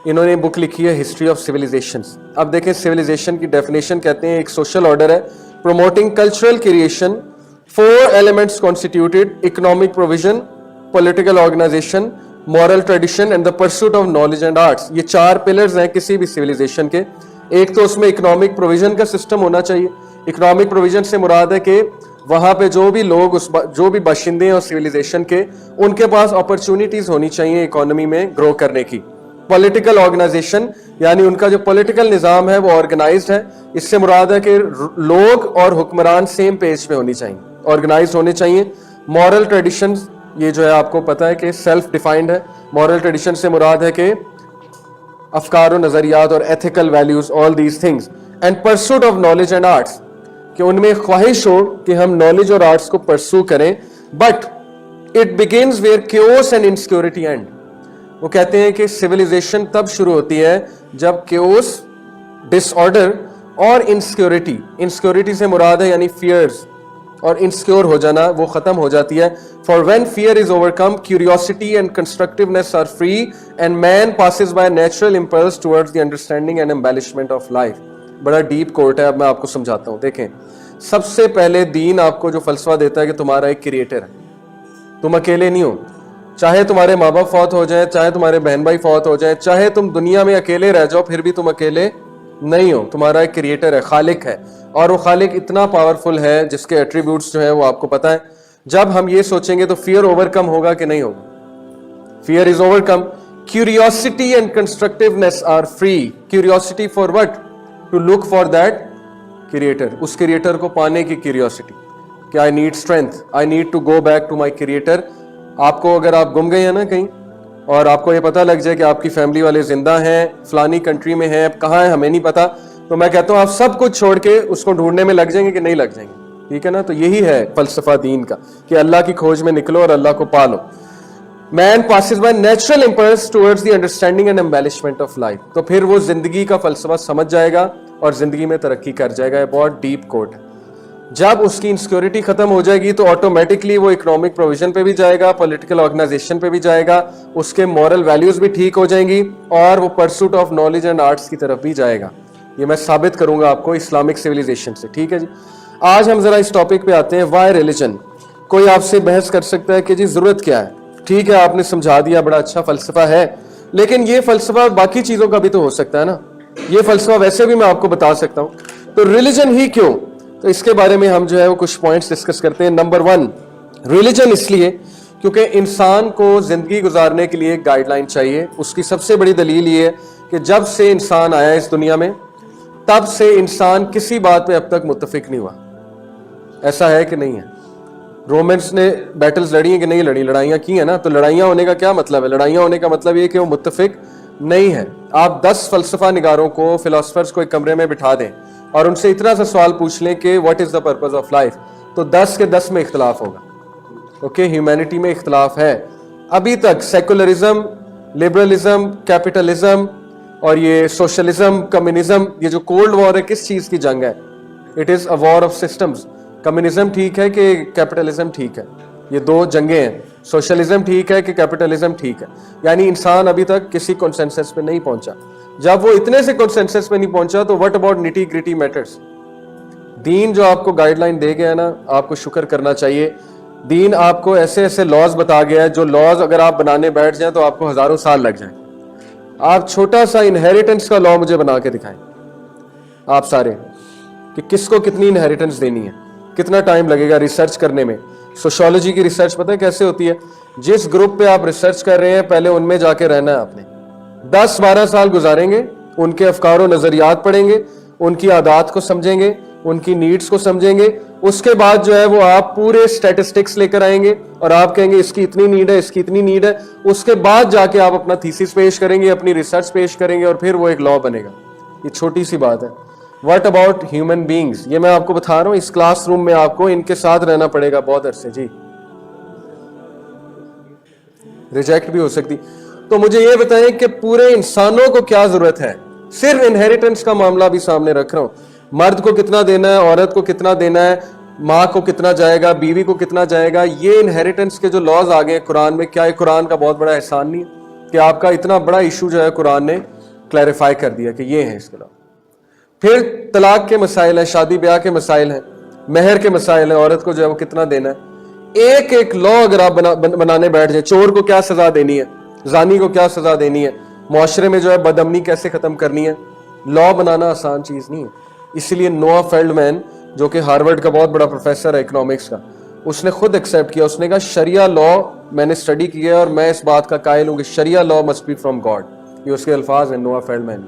انہوں نے بک لکھی ہے ہسٹری آف سویلائزیشنز. اب دیکھیں سویلائزیشن کی ڈیفینیشن کہتے ہیں ایک سوشل آرڈر ہے promoting cultural creation, 4 elements constituted, economic provision, political organisation, moral tradition and the pursuit of knowledge and arts. یہ 4 پلرز ہیں کسی بھی سویلائزیشن کے. ایک تو اس میں اکنامک پروویژن کا سسٹم ہونا چاہیے. اکنامک پروویژن سے مراد ہے کہ وہاں پہ جو بھی لوگ جو بھی باشندے ہیں سویلائزیشن کے, ان کے پاس اپرچونیٹیز ہونی چاہیے اکانومی میں گرو کرنے کی. پولیٹیکل آرگنائزیشن یعنی ان کا جو پولیٹیکل نظام ہے وہ آرگنائزڈ ہے. اس سے مراد ہے کہ لوگ اور حکمران سیم پیج پہ ہونی چاہیے, آرگنائزڈ ہونے چاہیے. مورل ٹریڈیشنز, یہ جو ہے آپ کو پتا ہے کہ سیلف ڈیفائنڈ ہے. مورل ٹریڈیشن سے مراد ہے کہ افکار و نظریات اور ethical values, all these things. And pursuit of knowledge and arts, کہ ان میں خواہش ہو کہ ہم نالج اور آرٹس کو پرسو کریں. But it begins where chaos and insecurity end. وہ کہتے ہیں کہ سویلائزیشن تب شروع ہوتی ہے جب کیوس, ڈس آرڈر اور انسیکیورٹی, انسیکیورٹی سے مراد ہے یعنی فیئرز اور انسیکیور ہو جانا, وہ ختم ہو جاتی ہے. For when fear is overcome, curiosity and constructiveness are free and men passes by natural impulse towards the understanding and embellishment of life. بڑا ڈیپ کوٹ ہے, اب میں آپ کو سمجھاتا ہوں. دیکھیں سب سے پہلے دین آپ کو جو فلسفہ دیتا ہے کہ تمہارا ایک کریٹر ہے, تم اکیلے نہیں ہو. چاہے تمہارے ماں باپ فوت ہو جائیں, چاہے تمہارے بہن بھائی فوت ہو جائیں, چاہے تم دنیا میں اکیلے رہ جاؤ, پھر بھی تم اکیلے نہیں ہو. تمہارا ایک کریٹر ہے, خالق ہے, اور وہ خالق اتنا پاورفل ہے جس کے ایٹریبیوٹس جو ہیں وہ آپ کو پتہ ہے. جب ہم یہ سوچیں گے تو فیئر اوور کم ہوگا کہ نہیں ہوگا؟ Fear is overcome. Curiosity and constructiveness are free. Curiosity for what? To look for that creator, اس کریٹر کو پانے کی کیوریوسٹی کہ I need strength, I need to go back to my creator. آپ کو اگر آپ گم گئے ہیں نا کہیں اور آپ کو یہ پتہ لگ جائے کہ آپ کی فیملی والے زندہ ہیں, فلانی کنٹری میں ہیں, اب کہاں ہیں ہمیں نہیں پتا, تو میں کہتا ہوں آپ سب کچھ چھوڑ کے اس کو ڈھونڈنے میں لگ جائیں گے کہ نہیں لگ جائیں گے؟ ٹھیک ہے نا. تو یہی ہے فلسفہ دین کا کہ اللہ کی کھوج میں نکلو اور اللہ کو پالو. Men passes by natural impulse towards the understanding and embellishment of life. تو پھر وہ زندگی کا فلسفہ سمجھ جائے گا اور زندگی میں ترقی کر جائے گا. یہ بہت ڈیپ کوٹ ہے. جب اس کی انسیکیورٹی ختم ہو جائے گی تو آٹومیٹکلی وہ اکنامک پروویژن پہ بھی جائے گا, پولیٹیکل آرگنائزیشن پہ بھی جائے گا, اس کے مورل ویلیوز بھی ٹھیک ہو جائیں گی, اور وہ pursuit of knowledge and arts کی طرف بھی جائے گا. یہ میں ثابت کروں گا آپ کو اسلامک سویلائزیشن سے. ٹھیک ہے جی. آج ہم ذرا اس ٹاپک پہ آتے ہیں, وائی ریلیجن. کوئی آپ سے بحث کر سکتا ہے کہ جی ضرورت کیا ہے؟ ٹھیک ہے آپ نے سمجھا دیا, بڑا اچھا فلسفہ ہے, لیکن یہ فلسفہ باقی چیزوں کا بھی تو ہو سکتا ہے نا. یہ فلسفہ ویسے بھی میں آپ کو بتا سکتا ہوں. تو ریلیجن ہی کیوں؟ تو اس کے بارے میں ہم جو ہے وہ کچھ پوائنٹس ڈسکس کرتے ہیں. نمبر 1, ریلیجن اس لیے کیونکہ انسان کو زندگی گزارنے کے لیے ایک گائیڈ لائن چاہیے. اس کی سب سے بڑی دلیل یہ ہے کہ جب سے انسان آیا اس دنیا میں تب سے انسان کسی بات پہ اب تک متفق نہیں ہوا. ایسا ہے کہ نہیں ہے؟ رومنس نے بیٹلز لڑی ہیں کہ نہیں لڑی؟ لڑائیاں کی ہیں نا. تو لڑائیاں ہونے کا کیا مطلب ہے؟ لڑائیاں ہونے کا مطلب یہ کہ وہ متفق نہیں ہے. آپ 10 فلسفہ نگاروں کو, فلاسفرز کو ایک کمرے میں بٹھا دیں اور ان سے اتنا سا سوال پوچھ لیں کہ what is the purpose of life, تو 10 کے 10 میں اختلاف ہوگا. اوکے, ہیومینٹی میں اختلاف ہے. ابھی تک سیکولرزم, لبرلزم, کیپٹلزم اور یہ سوشلزم, کمیونزم, یہ جو کولڈ وار ہے کس چیز کی جنگ ہے؟ It is a war of systems. Communism ٹھیک ہے کہ کیپٹلزم ٹھیک ہے؟ یہ 2 جنگیں ہیں. سوشلزم ٹھیک ہے کہ کیپٹلزم ٹھیک ہے؟ یعنی انسان ابھی تک کسی کنسنسس پہ نہیں پہنچا. جب وہ اتنے سے کنسنسس پہ نہیں پہنچا تو what about nitty gritty matters? دین جو آپ کو گائیڈ لائن دے گیا نا, آپ کو شکر کرنا چاہیے. دین آپ کو ایسے ایسے لاز بتا گیا ہے جو لاز اگر آپ بنانے بیٹھ جائیں تو آپ کو ہزاروں سال لگ جائیں. آپ چھوٹا سا انہیریٹنس کا لا مجھے بنا کے دکھائیں آپ سارے, کہ کس کو کتنی انہیریٹنس دینی ہے, کتنا ٹائم لگے گا ریسرچ کرنے میں. سوشیولوجی کی ریسرچ پتہ ہے کیسے ہوتی ہے؟ جس گروپ پہ آپ ریسرچ کر رہے ہیں پہلے ان میں جا کے رہنا ہے آپ نے. 10-12 سال گزاریں گے ان کے افکار و نظریات پڑھیں گے, ان کی عادات کو سمجھیں گے, ان کی نیڈز کو سمجھیں گے. اس کے بعد جو ہے وہ آپ پورے اسٹیٹسٹکس لے کر آئیں گے اور آپ کہیں گے اس کی اتنی نیڈ ہے, اس کی اتنی نیڈ ہے. اس کے بعد جا کے آپ اپنا تھیسس پیش کریں گے, اپنی ریسرچ پیش کریں گے, اور پھر وہ ایک لا بنے گا. یہ چھوٹی سی بات ہے. واٹ اباؤٹ ہیومن بینگز, یہ میں آپ کو بتا رہا ہوں, اس کلاس روم میں آپ کو ان کے ساتھ رہنا پڑے گا بہت عرصے. جی ریجیکٹ بھی ہو سکتی. تو مجھے یہ بتائیں کہ پورے انسانوں کو کیا ضرورت ہے. صرف انہیریٹنس کا معاملہ بھی سامنے رکھ رہا ہوں. مرد کو کتنا دینا ہے, عورت کو کتنا دینا ہے, ماں کو کتنا جائے گا, بیوی کو کتنا جائے گا, یہ انہیریٹنس کے جو لاز آ گئے قرآن میں, کیا یہ قرآن کا بہت بڑا احسان نہیں ہے کہ آپ کا اتنا بڑا ایشو جو ہے قرآن نے کلیریفائی کر دیا کہ یہ ہے اس کے علاوہ. پھر طلاق کے مسائل ہیں, شادی بیاہ کے مسائل ہیں, مہر کے مسائل ہیں, عورت کو جو ہے وہ کتنا دینا ہے. ایک ایک لا اگر آپ بنانے بیٹھ جائیں, چور کو کیا سزا دینی ہے, زانی کو کیا سزا دینی ہے, معاشرے میں جو ہے بد امنی کیسے ختم کرنی ہے, لا بنانا آسان چیز نہیں ہے. اسی لیے نوآ فیلڈمین جو کہ ہارورڈ کا بہت بڑا پروفیسر ہے اکنامکس کا, اس نے خود ایکسیپٹ کیا. اس نے کہا شریعہ لا میں نے اسٹڈی کیا ہے اور میں اس بات کا قائل ہوں کہ شریعہ لا مسٹ بی فرام گاڈ. یہ اس کے الفاظ ہیں نوآ فیلڈمین.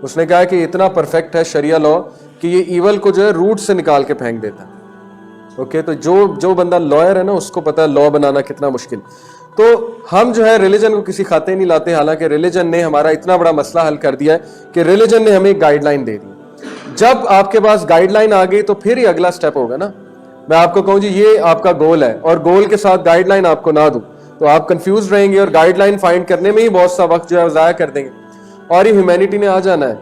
اس نے کہا کہ اتنا پرفیکٹ ہے شریعہ لا کہ یہ ایول کو جو ہے روٹ سے نکال کے پھینک دیتا ہے. اوکے, تو جو بندہ لائر ہے نا اس کو پتا ہے لا بنانا کتنا مشکل. تو ہم جو ہے ریلیجن کو کسی کھاتے نہیں لاتے, حالانکہ ریلیجن نے ہمارا اتنا بڑا مسئلہ حل کر دیا ہے کہ ریلیجن نے ہمیں ایک گائیڈ لائن دے دی. جب آپ کے پاس گائیڈ لائن آ گئی تو پھر یہ اگلا سٹیپ ہوگا نا. میں آپ کو کہوں جی یہ آپ کا گول ہے اور گول کے ساتھ گائیڈ لائن آپ کو نہ دوں تو آپ کنفیوز رہیں گے اور گائیڈ لائن فائنڈ کرنے میں ہی بہت سا وقت جو ہے ضائع کر دیں گے. اور یہ ہیومینٹی نے آ جانا ہے,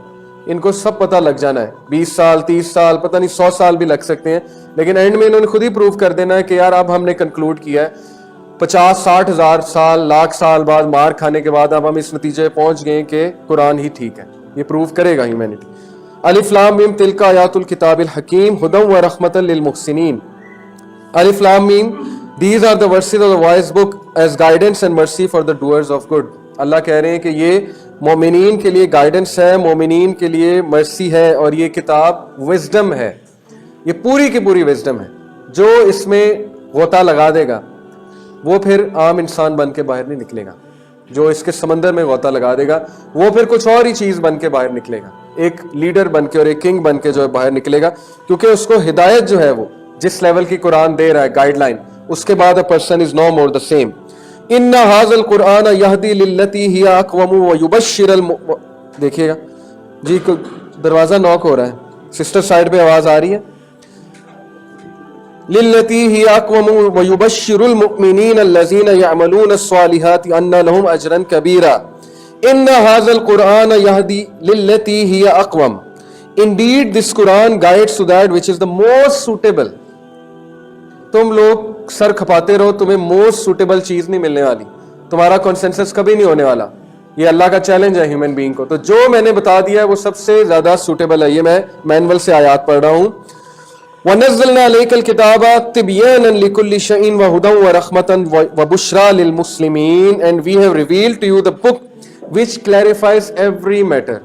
ان کو سب پتہ لگ جانا ہے, 20 سال 30 سال پتہ نہیں 100 سال بھی لگ سکتے ہیں, لیکن اینڈ میں انہوں نے خود ہی پروف کر دینا ہے کہ یار اب ہم نے کنکلوڈ کیا ہے 50-60 ہزار سال لاکھ سال بعد مار کھانے کے بعد اب ہم اس نتیجے پہنچ گئے کہ قرآن ہی ٹھیک ہے. یہ پروف کرے گا ہیومینٹی. الف لام میم تلک آیات الکتاب الحکیم ہدی و رحمۃ للمحسنین. الف لام میم, these are the verses of the wise book as guidance and mercy for the doers of good. اللہ کہہ رہے ہیں کہ یہ مومنین کے لیے گائیڈنس ہے, مومنین کے لیے مرسی ہے, اور یہ کتاب وزڈم ہے. یہ پوری کی پوری وزڈم ہے. جو اس میں غوطہ لگا دے گا وہ پھر عام انسان بن کے باہر نہیں نکلے گا. جو اس کے سمندر میں غوطہ لگا دے گا وہ پھر کچھ اور ہی چیز بن کے باہر نکلے گا, ایک لیڈر بن کے اور ایک کنگ بن کے جو ہے باہر نکلے گا, کیونکہ اس کو ہدایت جو ہے وہ جس لیول کی قرآن دے رہا ہے گائیڈ لائن, اس کے بعد a person is no more the same. ان ھذا القرآن یہدی للتی ہی اقوم ویبشر دیکھیے گا جی, دروازہ نوک ہو رہا ہے, سسٹر سائڈ پہ آواز آ رہی ہے. للتی ہی اقوم ویبشر المؤمنین الذین یعملون الصالحات ان لهم اجرا کبیرا. ان ھذا القرآن یہدی للتی ہی اقوم. Indeed this Quran guides to that which is the most suitable. تم لوگ سر کھپاتے رہو, تمہیں موسٹ سوٹیبل چیز نہیں ملنے والی, تمہارا کنسنسس کبھی نہیں ہونے والا. یہ اللہ کا چیلنج ہے ہیومن بینگ کو. تو جو میں نے بتا دیا ہے وہ سب سے زیادہ سوٹیبل ہے. یہ میں مینول سے آیات پڑھ رہا ہوں. وَنَزَّلْنَا عَلَيْكَ الْكِتَابَ تِبْيَانًا لِكُلِّ شَيْءٍ وَهُدًى وَرَحْمَةً وَبُشْرَى لِلْمُسْلِمِينَ, and we have revealed to you the book which clarifies every matter.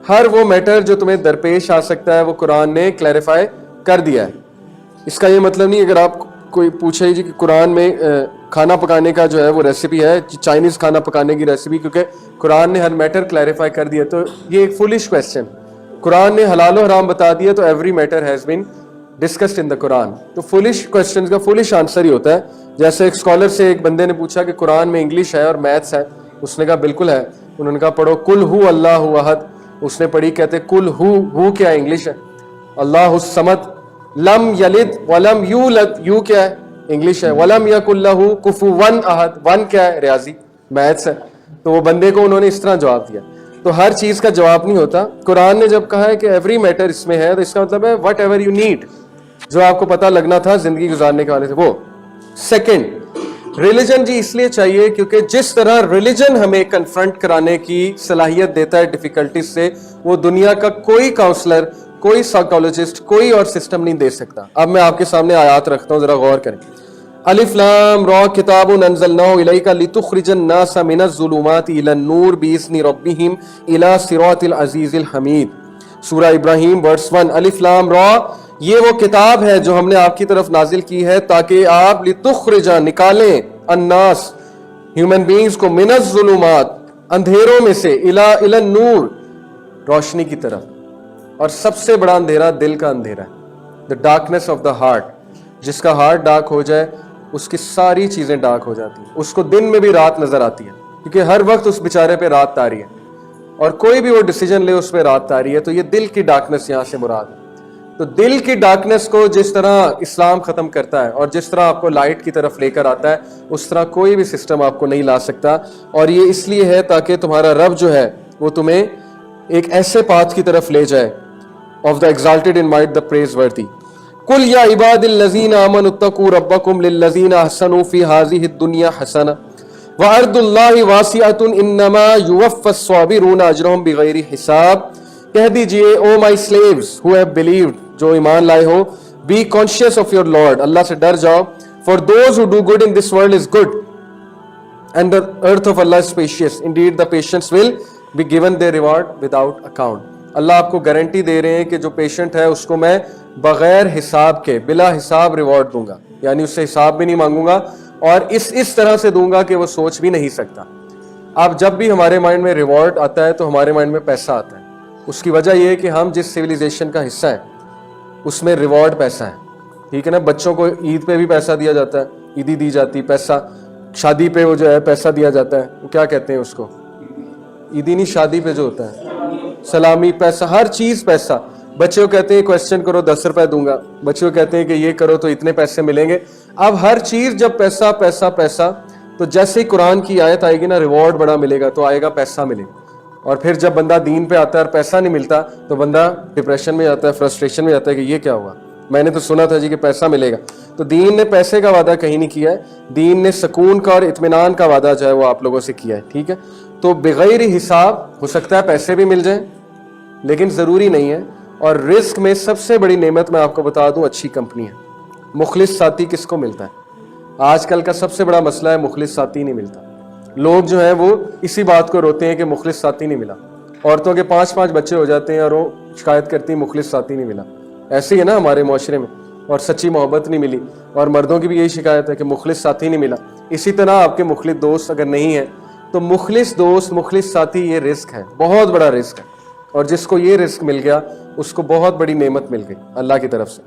ہر وہ میٹر جو تمہیں درپیش آ سکتا ہے وہ قرآن نے کلیریفائی کر دیا ہے. اس کا یہ مطلب نہیں اگر آپ کوئی پوچھے جی کہ قرآن میں کھانا پکانے کا جو ہے وہ ریسیپی ہے, چائنیز کھانا پکانے کی ریسیپی, کیونکہ قرآن نے ہر میٹر کلیریفائی کر دیا, تو یہ ایک فولش کویسچن. قرآن نے حلال و حرام بتا دیا تو every matter has been discussed in the قرآن. تو فولش کویسچن کا فولش آنسر ہی ہوتا ہے. جیسے ایک اسکالر سے ایک بندے نے پوچھا کہ قرآن میں انگلش ہے اور میتھس ہے, اس نے کہا بالکل ہے. انہوں نے کہا پڑھو کل ہو اللہ احد, اس نے پڑھی, کہتے کل ہو کیا انگلش ہے, اللہ الصمد لم یلد ولم یولد, یو کیا ہے انگلش ہے, ولم یکن لہ کفوا احد, ون کیا ہے ریاضی میتھس ہے. تو وہ بندے کو انہوں نے اس طرح جواب دیا. تو ہر چیز کا جواب نہیں ہوتا. قرآن نے جب کہا ہے کہ ایوری میٹر اس میں ہے تو اس کا مطلب ہے وٹ ایور یو نیڈ, جو آپ کو پتہ لگنا تھا زندگی گزارنے کے حوالے سے وہ. سیکنڈ, ریلیجن جی اس لیے چاہیے کیونکہ جس طرح ریلیجن ہمیں کنفرنٹ کرانے کی صلاحیت دیتا ہے ڈیفیکلٹیز سے, وہ دنیا کا کوئی کاؤنسلر, کوئی سائیکالوجسٹ, کوئی اور سسٹم نہیں دے سکتا. اب میں آپ کے سامنے آیات رکھتا ہوں, ذرا غور کریں. الف لام را کتاب انزلناہ الیک لتخرج الناس من الظلمات الی النور باذن ربہم الی صراط العزیز الحمید. سورہ ابراہیم ورس 1. الف لام را, یہ وہ کتاب ہے جو ہم نے آپ کی طرف نازل کی ہے تاکہ آپ لتخرج نکالیں الناس ہیومن بینگز کو من الظلمات اندھیروں میں سے الی النور روشنی کی طرف. اور سب سے بڑا اندھیرا دل کا اندھیرا ہے, the darkness of the heart. جس کا ہارٹ ڈارک ہو جائے اس کی ساری چیزیں ڈارک ہو جاتی ہیں. اس کو دن میں بھی رات نظر آتی ہے, کیونکہ ہر وقت اس بیچارے پہ رات طاری ہے, اور کوئی بھی وہ ڈیسیجن لے اس پہ رات طاری ہے. تو یہ دل کی ڈارکنس یہاں سے مراد ہے. تو دل کی ڈارکنس کو جس طرح اسلام ختم کرتا ہے اور جس طرح آپ کو لائٹ کی طرف لے کر آتا ہے, اس طرح کوئی بھی سسٹم آپ کو نہیں لا سکتا. اور یہ اس لیے ہے تاکہ تمہارا رب جو ہے وہ تمہیں ایک ایسے پاتھ کی طرف لے جائے, of the exalted in might, the praiseworthy. قُلْ يَا عِبَادِ الَّذِينَ آمَنُوا اتَّقُوا رَبَّكُمْ لِلَّذِينَ أَحْسَنُوا فِي هَذِهِ الدُّنْيَا حَسَنَةٌ وَأَرْضُ اللَّهِ وَاسِعَةٌ إِنَّمَا يُوَفَّى الصَّابِرُونَ أَجْرَهُم بِغَيْرِ حِسَاب. کہہ دیجئے, O my slaves who have believed, جو ایمان لائے ہو, be conscious of your Lord, اللہ سے ڈر جاؤ. For those who do good in this world is good, and the earth of Allah is spacious. Indeed, the patients will be given their reward without account. اللہ آپ کو guarantee دے رہے ہیں کہ جو patient ہے اس کو میں بغیر حساب کے, بلا حساب ریوارڈ دوں گا. یعنی اس سے حساب بھی نہیں مانگوں گا, اور اس طرح سے دوں گا کہ وہ سوچ بھی نہیں سکتا. آپ جب بھی ہمارے مائنڈ میں ریوارڈ آتا ہے تو ہمارے مائنڈ میں پیسہ آتا ہے. اس کی وجہ یہ ہے کہ ہم جس سویلائزیشن کا حصہ ہیں اس میں ریوارڈ پیسہ ہے. ٹھیک ہے نا, بچوں کو عید پہ بھی پیسہ دیا جاتا ہے, عیدی دی جاتی, پیسہ شادی پہ وہ جو ہے پیسہ دیا جاتا ہے, وہ کیا کہتے ہیں اس کو, عیدی نہیں, شادی پہ جو ہوتا ہے سلامی, پیسہ, ہر چیز پیسہ. بچے کو کہتے ہیں کویسچن کرو 10 روپے دوں گا, بچے کو کہتے ہیں کہ یہ کرو تو اتنے پیسے ملیں گے. اب ہر چیز جب پیسہ پیسہ پیسہ, تو جیسے ہی قرآن کی آیت آئے گی نا, ریوارڈ بڑا ملے گا, تو آئے گا پیسہ ملے گا. اور پھر جب بندہ دین پہ آتا ہے اور پیسہ نہیں ملتا تو بندہ ڈپریشن میں جاتا ہے, فرسٹریشن میں جاتا ہے کہ یہ کیا ہوا, میں نے تو سنا تھا جی کہ پیسہ ملے گا. تو دین نے پیسے کا وعدہ کہیں نہیں کیا ہے, دین نے سکون کا اور اطمینان کا وعدہ جو ہے وہ آپ لوگوں سے کیا ہے. ٹھیک ہے, تو بغیر حساب ہو سکتا ہے پیسے بھی مل جائیں, لیکن ضروری نہیں ہے. اور رزق میں سب سے بڑی نعمت میں آپ کو بتا دوں, اچھی کمپنی ہے. مخلص ساتھی کس کو ملتا ہے؟ آج کل کا سب سے بڑا مسئلہ ہے مخلص ساتھی نہیں ملتا. لوگ جو ہیں وہ اسی بات کو روتے ہیں کہ مخلص ساتھی نہیں ملا. عورتوں کے 5 بچے ہو جاتے ہیں اور وہ شکایت کرتی ہیں مخلص ساتھی نہیں ملا. ایسے ہی ہے نا ہمارے معاشرے میں, اور سچی محبت نہیں ملی. اور مردوں کی بھی یہی شکایت ہے کہ مخلص ساتھی نہیں ملا. اسی طرح آپ کے مخلص دوست اگر نہیں ہیں تو مخلص دوست, مخلص ساتھی, یہ رزق ہے, بہت بڑا رزق ہے. اور جس کو یہ رزق مل گیا اس کو بہت بڑی نعمت مل گئی اللہ کی طرف سے.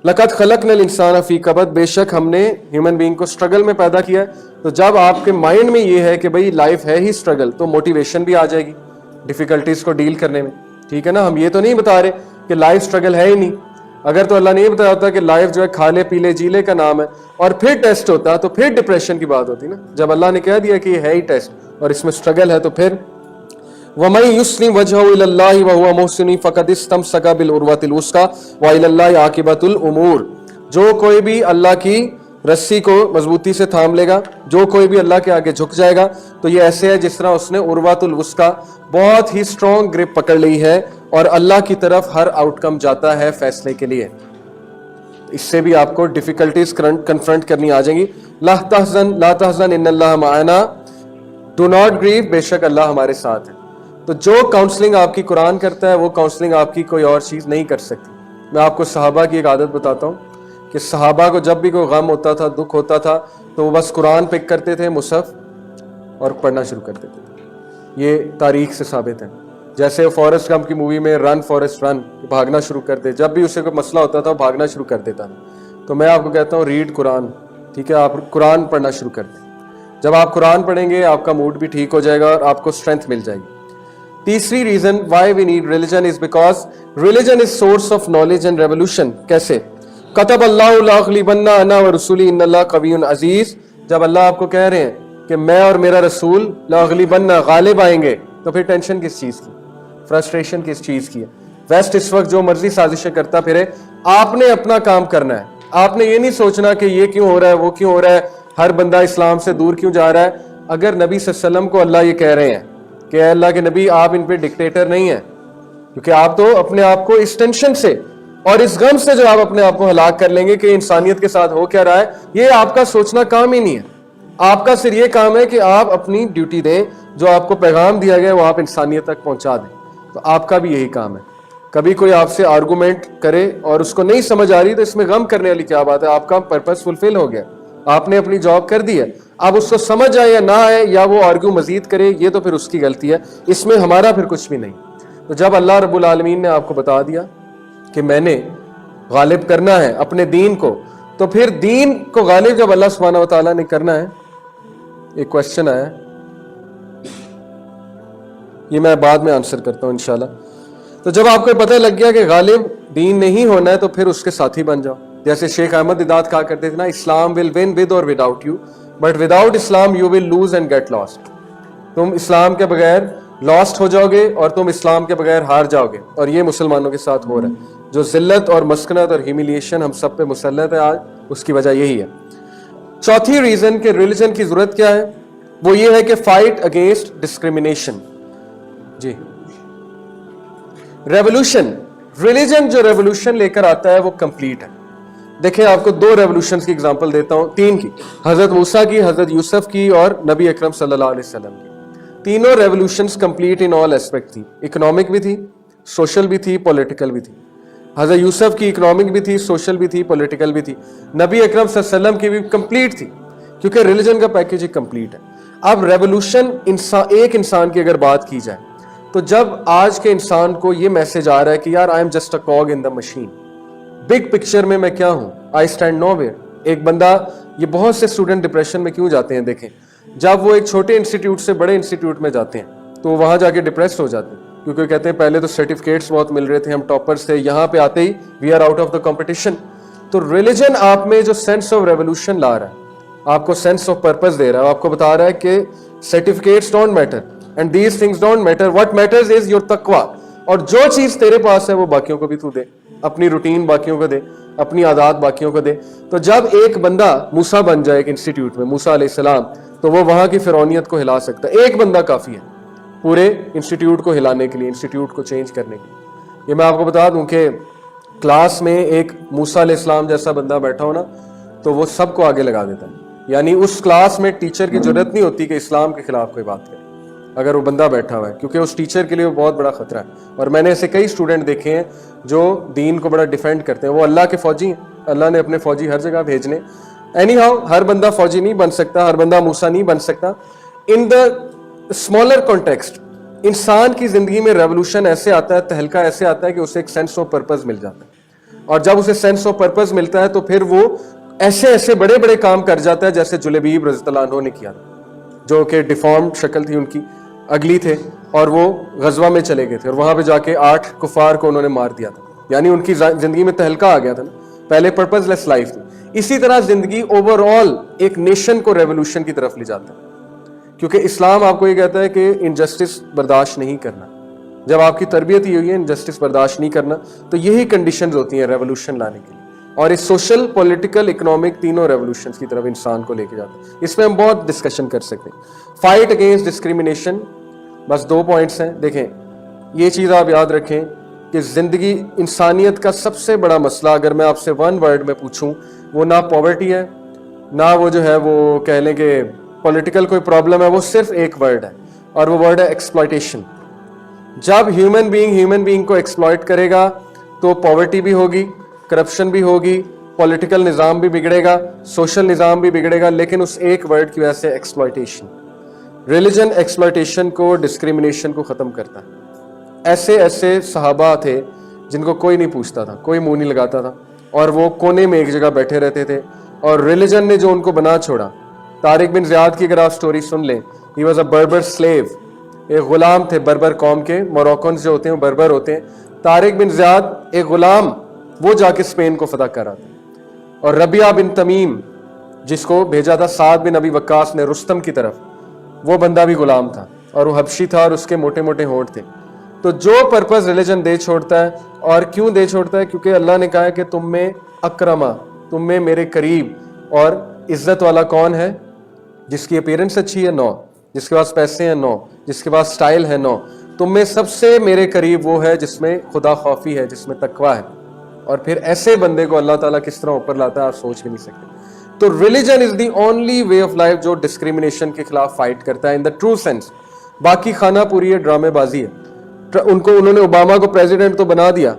لقد خلقنا الانسان فی کبد, بے شک ہم نے ہیومن بینگ کو اسٹرگل میں پیدا کیا ہے. تو جب آپ کے مائنڈ میں یہ ہے کہ بھئی لائف ہے ہی اسٹرگل, تو موٹیویشن بھی آ جائے گی ڈیفیکلٹیز کو ڈیل کرنے میں. ٹھیک ہے نا, ہم یہ تو نہیں بتا رہے کہ لائف اسٹرگل ہے ہی نہیں. اگر تو اللہ نے یہ بتایا ہوتا کہ لائف جو ہے کھالے پیلے جیلے کا نام ہے اور پھر ٹیسٹ ہوتا, تو پھر ڈپریشن کی بات ہوتی نا. جب اللہ نے کہہ دیا کہ یہ ہے ہی ٹیسٹ اور اس میں اسٹرگل ہے, تو پھر وَمَن يُسْلِمْ وَجْهَهُ إِلَى اللَّهِ وَهُوَ مُحْسِنٌ فَقَدِ اسْتَمْسَكَ بِالْعُرْوَةِ الْوُثْقَىٰ وَإِلَى اللَّهِ عَاقِبَةُ الْأُمُورِ. جو کوئی بھی اللہ کی رسی کو مضبوطی سے تھام لے گا, جو کوئی بھی اللہ کے آگے جھک جائے گا, تو یہ ایسے ہے جس طرح اس نے عروۃ الوثقیٰ بہت ہی اسٹرانگ گرپ پکڑ لی ہے, اور اللہ کی طرف ہر آؤٹ کم جاتا ہے فیصلے کے لیے. اس سے بھی آپ کو ڈیفیکلٹیز کنفرنٹ کرنی آ جائیں گی. لا تحزن ان اللہ معنا, ڈو ناٹ گریو, بے شک اللہ ہمارے ساتھ ہے. تو جو کاؤنسلنگ آپ کی قرآن کرتا ہے وہ کاؤنسلنگ آپ کی کوئی اور چیز نہیں کر سکتی. میں آپ کو صحابہ کی ایک عادت بتاتا ہوں کہ صحابہ کو جب بھی کوئی غم ہوتا تھا, دکھ ہوتا تھا, تو وہ بس قرآن پک کرتے تھے, مصحف, اور پڑھنا شروع کر دیتے تھے. یہ تاریخ سے ثابت ہے. جیسے فارسٹ گمپ کی مووی میں رن فارسٹ رن, بھاگنا شروع کر دے, جب بھی اسے کوئی مسئلہ ہوتا تھا وہ بھاگنا شروع کر دیتا تھا. تو میں آپ کو کہتا ہوں ریڈ قرآن. ٹھیک ہے, آپ قرآن پڑھنا شروع کر دیں. جب آپ قرآن پڑھیں گے آپ کا موڈ بھی ٹھیک ہو جائے گا اور آپ کو اسٹرینتھ مل جائے گی. تیسری reason why we need religion is because religion is source of knowledge and revelation. کیسے؟ کتب اللہ لاغلبن انا ورسولی ان اللہ قوی عزیز. جب اللہ آپ کو کہہ رہے ہیں کہ میں اور میرا رسول لاغلبن, غالب آئیں گے, تو پھر ٹینشن کس چیز کی, فرسٹریشن کس چیز کی ہے؟ ویسٹ اس وقت جو مرضی سازشیں کرتا پھرے, آپ نے اپنا کام کرنا ہے. آپ نے یہ نہیں سوچنا کہ یہ کیوں ہو رہا ہے, وہ کیوں ہو رہا ہے, ہر بندہ اسلام سے دور کیوں جا رہا ہے. اگر نبی صلی اللہ علیہ وسلم کو اللہ یہ کہہ رہے ہیں کہ اے اللہ کے نبی آپ ان پہ ڈکٹیٹر نہیں ہیں, کیونکہ آپ تو اپنے آپ کو اس ٹینشن سے اور اس غم سے جو آپ اپنے آپ کو ہلاک کر لیں گے کہ انسانیت کے ساتھ ہو کیا رہا ہے, یہ آپ کا سوچنا کام ہی نہیں ہے. آپ کا صرف یہ کام ہے کہ آپ اپنی ڈیوٹی دیں, جو آپ کو پیغام دیا گیا وہ آپ انسانیت تک پہنچا دیں. تو آپ کا بھی یہی کام ہے. کبھی کوئی آپ سے آرگومنٹ کرے اور اس کو نہیں سمجھ آ رہی, تو اس میں غم کرنے والی کیا بات ہے؟ آپ کا پرپس فلفل ہو گیا, آپ نے اپنی جاب کر دی ہے. اب اس کو سمجھ آئے یا نہ آئے, یا وہ آرگیو مزید کرے, یہ تو پھر اس کی غلطی ہے, اس میں ہمارا پھر کچھ بھی نہیں. تو جب اللہ رب العالمین نے آپ کو بتا دیا کہ میں نے غالب کرنا ہے اپنے دین کو, تو پھر دین کو غالب جب اللہ سبحانہ و تعالیٰ نے کرنا ہے, ایک کوشچن آیا, یہ میں بعد میں آنسر کرتا ہوں انشاءاللہ. تو جب آپ کو پتہ لگ گیا کہ غالب دین نہیں ہونا ہے تو پھر اس کے ساتھی بن جاؤ. جیسے شیخ احمد دیدات کہا کرتے تھے نا, Islam will win with or without you, but without Islam you will lose and get lost. تم اسلام کے بغیر لاسٹ ہو جاؤ گے اور تم اسلام کے بغیر ہار جاؤ گے, اور یہ مسلمانوں کے ساتھ ہو رہا ہے. جو ذلت اور مسکنت اور ہیومیلیشن ہم سب پہ مسلط ہے آج, اس کی وجہ یہی ہے. چوتھی ریزن کہ ریلیجن کی ضرورت کیا ہے, وہ یہ ہے کہ فائٹ اگینسٹ ڈسکریمنیشن. جی, ریولوشن, ریلیجن جو ریولوشن لے کر آتا ہے وہ کمپلیٹ ہے. دیکھیں آپ کو 2 ریولوشنز کی اگزامپل دیتا ہوں, 3 کی, حضرت موسیٰ کی, حضرت یوسف کی اور نبی اکرم صلی اللہ علیہ وسلم کی. تینوں ریولوشنز کمپلیٹ ان آل ایسپیکٹ تھی. اکنامک بھی تھی, سوشل بھی تھی, پولیٹیکل بھی تھی. حضرت یوسف کی اکنامک بھی تھی, سوشل بھی تھی, پولیٹیکل بھی تھی. نبی اکرم صلی اللہ علیہ وسلم کی بھی کمپلیٹ تھی, کیونکہ ریلیجن کا پیکیج کمپلیٹ ہے. اب ریولوشن ایک انسان کی اگر بات کی جائے تو جب آج کے انسان کو یہ میسج آ رہا ہے کہ یار I am just a کاگ in the machine, big picture میں کیا ہوں, آئی اسٹینڈ نو ویئر. ایک بندہ, یہ بہت سے اسٹوڈنٹ ڈپریشن میں کیوں جاتے ہیں, دیکھیں جب وہ ایک چھوٹے انسٹیٹیوٹ سے بڑے انسٹیٹیوٹ میں جاتے ہیں تو وہاں جا کے ڈپریس ہو جاتے ہیں, کیونکہ کہتے ہیں پہلے تو سرٹیفکیٹس بہت مل رہے تھے, ہم ٹاپرز تھے, یہاں پہ آتے ہی we are out of the competition. تو ریلیجن آپ میں جو سینس آف ریولوشن لا رہا ہے, آپ کو سینس آف پرپز دے رہا ہے, آپ کو بتا رہا ہے کہ certificates don't matter and these things don't matter, what matters is your تقویٰ. اور جو چیز تیرے پاس ہے وہ باقیوں کو بھی تو دے, اپنی روٹین باقیوں کو دے, اپنی عادات باقیوں کو دے. تو جب ایک بندہ موسیٰ بن جائے ایک انسٹیٹیوٹ میں, موسیٰ علیہ السلام, تو وہ وہاں کی فرعونیت کو ہلا سکتا ہے. ایک بندہ کافی ہے پورے انسٹیٹیوٹ کو ہلانے کے لیے, انسٹیٹیوٹ کو چینج کرنے کے لیے. یہ میں آپ کو بتا دوں کہ کلاس میں ایک موسیٰ علیہ السلام جیسا بندہ بیٹھا ہو نا, تو وہ سب کو آگے لگا دیتا ہے. یعنی اس کلاس میں ٹیچر کی ضرورت نہیں ہوتی کہ اسلام کے خلاف کوئی بات کرے اگر وہ بندہ بیٹھا ہوا ہے, کیونکہ اس ٹیچر کے لیے وہ بہت بڑا خطرہ ہے. اور میں نے ایسے کئی اسٹوڈنٹ دیکھے ہیں جو دین کو بڑا ڈیفینڈ کرتے ہیں. وہ اللہ کے فوجی ہیں, اللہ نے اپنے فوجی ہر جگہ بھیجنے. اینی ہاؤ, ہر بندہ فوجی نہیں بن سکتا, ہر بندہ موسیٰ نہیں بن سکتا. ان دا اسمالر کانٹیکسٹ, انسان کی زندگی میں ریولوشن ایسے آتا ہے, تہلکہ ایسے آتا ہے کہ اسے ایک سینس آف پرپز مل جاتا ہے. اور جب اسے سینس آف پرپز ملتا ہے تو پھر وہ ایسے ایسے بڑے بڑے کام کر جاتا ہے, جیسے جلیبیب رضی اللہ عنہ نے کیا, جو کہ ڈیفارمڈ شکل تھی ان کی, اگلی تھے, اور وہ غزوہ میں چلے گئے تھے اور وہاں پہ جا کے 8 کفار کو انہوں نے مار دیا تھا. یعنی ان کی زندگی میں تہلکہ آ گیا تھا نا, پہلے پرپز لیس لائف تھی. اسی طرح زندگی اوور آل ایک نیشن کو ریولوشن کی طرف لے جاتا ہے, کیونکہ اسلام آپ کو یہ کہتا ہے کہ انجسٹس برداشت نہیں کرنا. جب آپ کی تربیت ہی ہوئی ہے انجسٹس برداشت نہیں کرنا, تو یہی کنڈیشنز ہوتی ہیں ریولوشن لانے کے لیے. اور اس سوشل, پولیٹیکل, اکنامک تینوں ریولوشنز کی طرف انسان کو لے کے جاتا ہے. اس میں ہم بہت ڈسکشن کر سکتے ہیں. فائٹ اگینسٹ ڈسکریمنیشن, بس 2 پوائنٹس ہیں. دیکھیں یہ چیز آپ یاد رکھیں کہ زندگی, انسانیت کا سب سے بڑا مسئلہ اگر میں آپ سے 1 ورڈ میں پوچھوں, وہ نہ پاورٹی ہے, نہ وہ جو ہے وہ کہہ لیں کہ پولیٹیکل کوئی پرابلم ہے, وہ صرف ایک ورڈ ہے, اور وہ ورڈ ہے ایکسپلائٹیشن. جب ہیومن بینگ کو ایکسپلائٹ کرے گا تو پاورٹی بھی ہوگی, کرپشن بھی ہوگی, پولیٹیکل نظام بھی بگڑے گا, سوشل نظام بھی بگڑے گا, لیکن اس ایک ورڈ کی وجہ سے ایکسپلائٹیشن. ریلیجن ایکسپلائٹیشن کو, ڈسکریمنیشن کو ختم کرتا ہے. ایسے ایسے صحابہ تھے جن کو کوئی نہیں پوچھتا تھا, کوئی منہ نہیں لگاتا تھا, اور وہ کونے میں ایک جگہ بیٹھے رہتے تھے, اور ریلیجن نے جو ان کو بنا چھوڑا. طارق بن زیاد کی اگر آپ سٹوری سن لیں, he was a Berber slave, ایک غلام تھے بربر قوم کے, موروکنز جو ہوتے ہیں وہ بربر ہوتے ہیں. طارق بن زیاد ایک غلام, وہ جا کے اسپین کو فتح کرا تھا. اور ربیعہ بن تمیم جس کو بھیجا تھا سعد بن ابی وقاص نے رستم کی طرف, وہ بندہ بھی غلام تھا, اور وہ حبشی تھا, اور اس کے موٹے موٹے ہونٹ تھے. تو جو پرپز ریلیجن دے چھوڑتا ہے, اور کیوں دے چھوڑتا ہے, کیونکہ اللہ نے کہا ہے کہ تم میں اکرما, تم میں میرے قریب اور عزت والا کون ہے, جس کی اپیرنس اچھی ہے, 9, جس کے پاس پیسے ہیں, 9, جس کے پاس سٹائل ہے, 9. تم میں سب سے میرے قریب وہ ہے جس میں خدا خوفی ہے, جس میں تقویٰ ہے. اور پھر ایسے بندے کو اللہ تعالیٰ کس طرح اوپر لاتا ہے آپ سوچ بھی نہیں سکتے. تو religion is the only way of life جو ڈسکریمنیشن کے خلاف فائٹ کرتا ہے ان دا ٹرو سینس. باقی خانہ پوری ہے, ڈرامے بازی ہے. انہوں نے اوباما کو پریزیڈنٹ تو بنا دیا,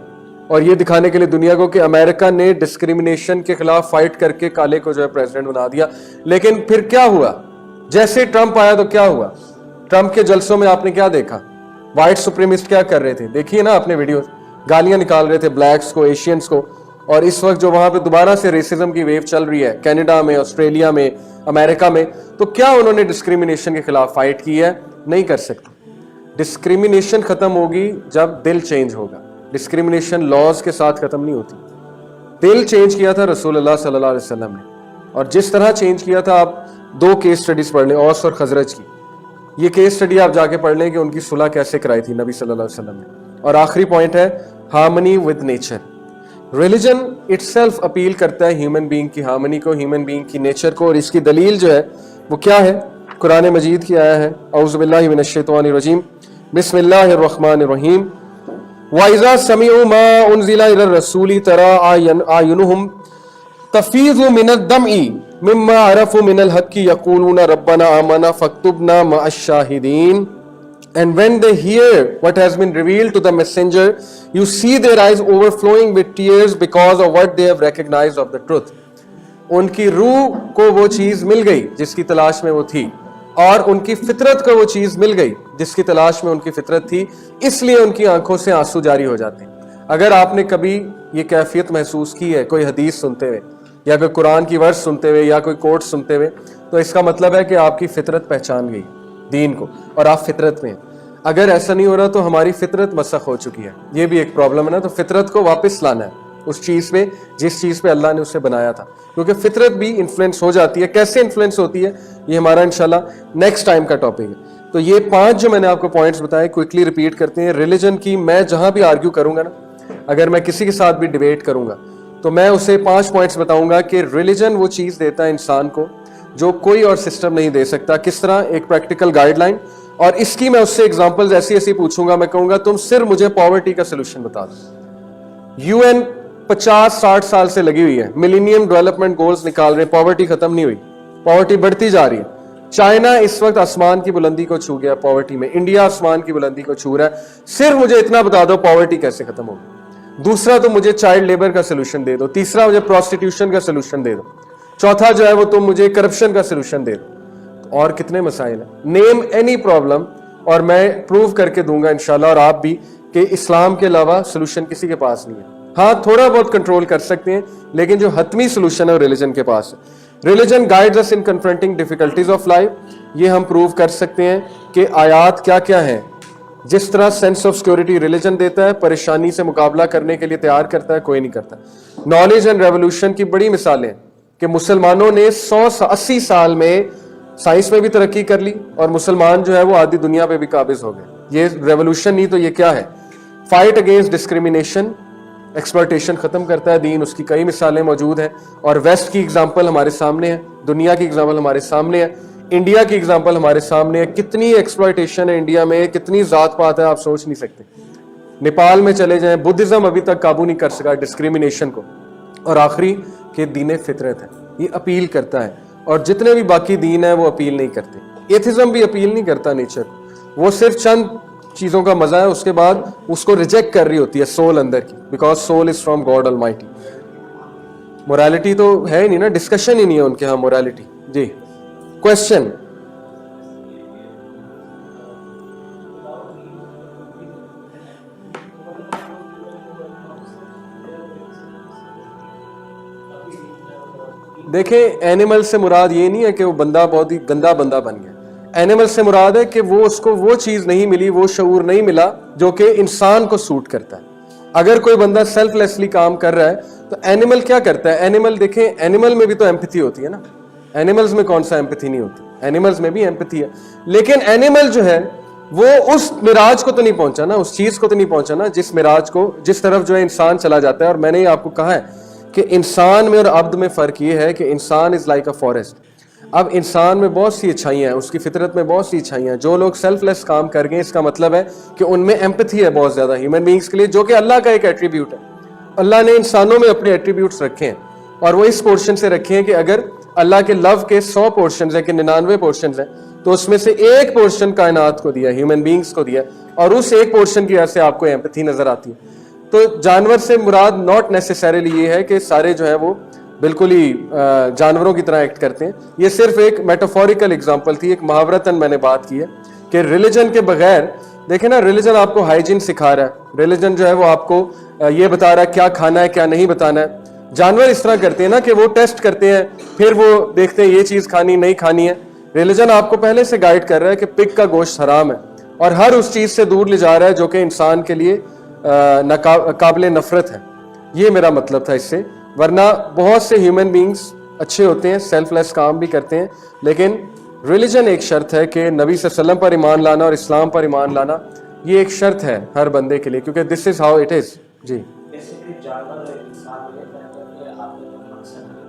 اور یہ دکھانے کے لیے دنیا کو کہ امریکہ نے ڈسکریمنیشن کے خلاف فائٹ کر کے کالے کو جو ہے پریزیڈنٹ بنا دیا. لیکن پھر کیا ہوا, جیسے ٹرمپ آیا تو کیا ہوا, ٹرمپ کے جلسوں میں آپ نے کیا دیکھا, وائٹ سپریمسٹ کیا کر رہے تھے؟ دیکھیے نا اپنے ویڈیوز، گالیاں نکال رہے تھے بلیکس کو، ایشینز کو. اور اس وقت جو وہاں پہ دوبارہ سے ریسزم کی ویو چل رہی ہے کینیڈا میں، آسٹریلیا میں، امریکہ میں، تو کیا انہوں نے ڈسکریمنیشن کے خلاف فائٹ کی ہے؟ نہیں کر سکتے. ڈسکریمنیشن ختم ہوگی جب دل چینج ہوگا. ڈسکریمنیشن لاز کے ساتھ ختم نہیں ہوتی. دل چینج کیا تھا رسول اللہ صلی اللہ علیہ وسلم نے، اور جس طرح چینج کیا تھا، آپ 2 کیس سٹڈیز پڑھ لیں، اوس اور خزرج کی. یہ کیس سٹڈی آپ جا کے پڑھ لیں کہ ان کی صلح کیسے کرائی تھی نبی صلی اللہ علیہ وسلم نے. اور آخری پوائنٹ ہے harmony with nature. Religion it self appeal کرتا ہے ہیومن بینگ کی ہارمنی کو، ہیومن بینگ کی نیچر کو، اور اس کی دلیل جو ہے وہ کیا ہے؟ قرآن مجید کی آیا ہے، اعوذ باللہ من الشیطان الرجیم، بسم اللہ الرحمن الرحیم. وَإِذَا سَمِعُوا مَا أُنزِلَ إِلَى الرَّسُولِ تَرَىٰ أَعْيُنُهُمْ تَفِيضُ مِنَ الدَّمْعِ مِمَّا عَرَفُوا مِنَ الْحَقِّ يَقُولُونَ رَبَّنَا آمَنَا فَاكْتُبْنَا مَعَ الشَّاهِدِينَ. And when they hear what has been revealed to the messenger, you see their eyes overflowing with tears because of what they have recognized of the truth. ان کی روح کو وہ چیز مل گئی جس کی تلاش میں وہ تھی، اور ان کی فطرت کو وہ چیز مل گئی جس کی تلاش میں ان کی فطرت تھی، اس لیے ان کی آنکھوں سے آنسو جاری ہو جاتے ہیں. اگر آپ نے کبھی یہ کیفیت محسوس کی ہے کوئی حدیث سنتے ہوئے، یا کوئی قرآن کی ورس سنتے ہوئے، یا کوئی کوٹ سنتے ہوئے، تو اس کا مطلب ہے کہ آپ کی فطرت پہچان گئی دین کو، اور آپ فطرت میں ہیں. اگر ایسا نہیں ہو رہا تو ہماری فطرت مسخ ہو چکی ہے. یہ بھی ایک پرابلم ہے نا. تو فطرت کو واپس لانا ہے اس چیز پہ جس چیز پہ اللہ نے اسے بنایا تھا، کیونکہ فطرت بھی انفلوئنس ہو جاتی ہے. کیسے انفلوئنس ہوتی ہے یہ ہمارا انشاءاللہ نیکسٹ ٹائم کا ٹاپک ہے. تو یہ 5 جو میں نے آپ کو پوائنٹس بتائے کوئکلی ریپیٹ کرتے ہیں. ریلیجن کی میں جہاں بھی آرگیو کروں گا نا، اگر میں کسی کے ساتھ بھی ڈیبیٹ کروں گا تو میں اسے 5 پوائنٹس بتاؤں گا کہ ریلیجن وہ چیز دیتا ہے انسان کو جو کوئی اور سسٹم نہیں دے سکتا. کس طرح؟ ایک پریکٹیکل گائیڈ لائن، اور اس کی میں اس سے ایگزامپلز ایسی پوچھوں گا. میں کہوں گا تم صرف مجھے پاورٹی کا سلوشن بتا دو. UN 50-60 سال سے لگی ہوئی ہے، ملینیم ڈیولپمنٹ گولز نکال رہے ہیں، پاورٹی ختم نہیں ہوئی، پاورٹی بڑھتی جا رہی ہے. چائنا اس وقت آسمان کی بلندی کو چھو گیا پاورٹی میں، انڈیا آسمان کی بلندی کو چھو رہا ہے. صرف مجھے اتنا بتا دو پاورٹی کیسے ختم ہوگی. دوسرا تو مجھے چائلڈ لیبر کا سلوشن دے دو. تیسرا مجھے پروسٹیٹیوشن کا سلوشن دے دو. چوتھا جو ہے وہ تم مجھے کرپشن کا سلوشن دے دو. اور کتنے مسائل ہیں، نیم اینی پرابلم، اور میں پروو کر کے دوں گا انشاءاللہ، اور آپ بھی، کہ اسلام کے علاوہ سلوشن کسی کے پاس نہیں ہے. ہاں تھوڑا بہت کنٹرول کر سکتے ہیں، لیکن جو حتمی سلوشن ہے وہ ریلیجن کے پاس ہے. Religion guides us in confronting difficulties of life. یہ ہم پروو کر سکتے ہیں کہ آیات کیا کیا ہیں. جس طرح سینس آف سیکورٹی ریلیجن دیتا ہے، پریشانی سے مقابلہ کرنے کے لیے تیار کرتا ہے، کوئی نہیں کرتا. نالج اینڈ ریولوشن کی بڑی مثالیں ہیں کہ مسلمانوں نے 180 سال میں سائنس میں بھی ترقی کر لی، اور مسلمان جو ہے وہ آدھی دنیا پہ بھی قابض ہو گئے. یہ ریولوشن نہیں تو یہ کیا ہے؟ فائٹ اگینسٹ ڈسکریمنیشن، ایکسپلائٹیشن ختم کرتا ہے دین. اس کی کئی مثالیں موجود ہیں، اور ویسٹ کی اگزامپل ہمارے سامنے ہے، دنیا کی اگزامپل ہمارے سامنے ہے، انڈیا کی اگزامپل ہمارے سامنے ہے. کتنی ایکسپلائٹیشن ہے انڈیا میں، کتنی ذات پات ہے، آپ سوچ نہیں سکتے. نیپال میں چلے جائیں، بدھزم ابھی تک قابو نہیں کر سکا ڈسکریمنیشن کو. اور آخری کہ دین فطرت ہے، یہ اپیل کرتا ہے، اور جتنے بھی باقی دین ہیں وہ اپیل نہیں کرتے. ایتھزم بھی اپیل نہیں کرتا نیچر کو، وہ صرف چند چیزوں کا مزہ ہے، اس کے بعد اس کو ریجیکٹ کر رہی ہوتی ہے سول اندر کی، because soul is from God almighty. Morality تو ہے ہی نہیں نا، ڈسکشن ہی نہیں ہے ان کے ہاں مورالٹی. جی کوشچن. دیکھیں اینیمل سے مراد یہ نہیں ہے کہ وہ بندہ بہت ہی گندا بندہ بن گیا. اینیمل سے مراد ہے کہ وہ اس کو وہ چیز نہیں ملی، وہ شعور نہیں ملا جو کہ انسان کو سوٹ کرتا ہے. اگر کوئی بندہ سیلف لیسلی کام کر رہا ہے تو اینیمل کیا کرتا ہے؟ اینیمل دیکھیں، اینیمل میں بھی تو ایمپتھی ہوتی ہے نا. اینیملز میں کون سا ایمپتھی نہیں ہوتی؟ اینیملز میں بھی ایمپتھی ہے. لیکن اینیمل جو ہے وہ اس معراج کو تو نہیں پہنچا نا، اس چیز کو تو نہیں پہنچا نا جس معراج کو، جس طرف جو ہے انسان چلا جاتا ہے. اور میں نے آپ کو کہا ہے کہ انسان میں اور عبد میں فرق یہ ہے کہ انسان از لائک اے فارسٹ. اب انسان میں بہت سی اچھائیاں ہیں، اس کی فطرت میں بہت سی اچھائیاں ہیں. جو لوگ سیلف لیس کام کر گئے، اس کا مطلب ہے کہ ان میں ایمپتھی ہے بہت زیادہ ہیومن بینگز کے لیے، جو کہ اللہ کا ایک ایٹریبیوٹ ہے. اللہ نے انسانوں میں اپنے ایٹریبیوٹس رکھے ہیں، اور وہ اس پورشن سے رکھے ہیں کہ اگر اللہ کے لو کے 100 پورشنز ہیں کہ 99 پورشنز ہیں، تو اس میں سے ایک پورشن کائنات کو دیا، ہیومن بینگز کو دیا، اور اس ایک پورشن کی وجہ سے آپ کو ایمپتھی نظر آتی ہے. تو جانور سے مراد ناٹ نیسیسریلی یہ ہے کہ سارے جو ہے وہ بالکل ہی جانوروں کی طرح ایکٹ کرتے ہیں. یہ صرف ایک میٹافوریکل اگزامپل تھی، ایک محاورتاً میں نے بات کی ہے کہ ریلیجن کے بغیر دیکھیں نا ریلیجن آپ کو ہائیجین سکھا رہا ہے, ریلیجن جو ہے وہ آپ کو یہ بتا رہا ہے کیا کھانا ہے کیا نہیں بتانا ہے. جانور اس طرح کرتے ہیں نا کہ وہ ٹیسٹ کرتے ہیں پھر وہ دیکھتے ہیں یہ چیز کھانی نہیں کھانی ہے. ریلیجن آپ کو پہلے سے گائیڈ کر رہا ہے کہ پگ کا گوشت حرام ہے, اور ہر اس چیز سے دور لے جا رہا ہے جو کہ انسان کے لیے قابل نفرت ہے. یہ میرا مطلب تھا اس سے. ورنہ بہت سے ہیومن بینگز اچھے ہوتے ہیں, سیلف لیس کام بھی کرتے ہیں, لیکن ریلیجن ایک شرط ہے کہ نبی صلی اللہ علیہ وسلم پر ایمان لانا اور اسلام پر ایمان لانا یہ ایک شرط ہے ہر بندے کے لیے, کیونکہ this is how it is. جی بیسیکلی جانور اور انسان یہ کہتے ہیں کہ آپ نے جو مقصد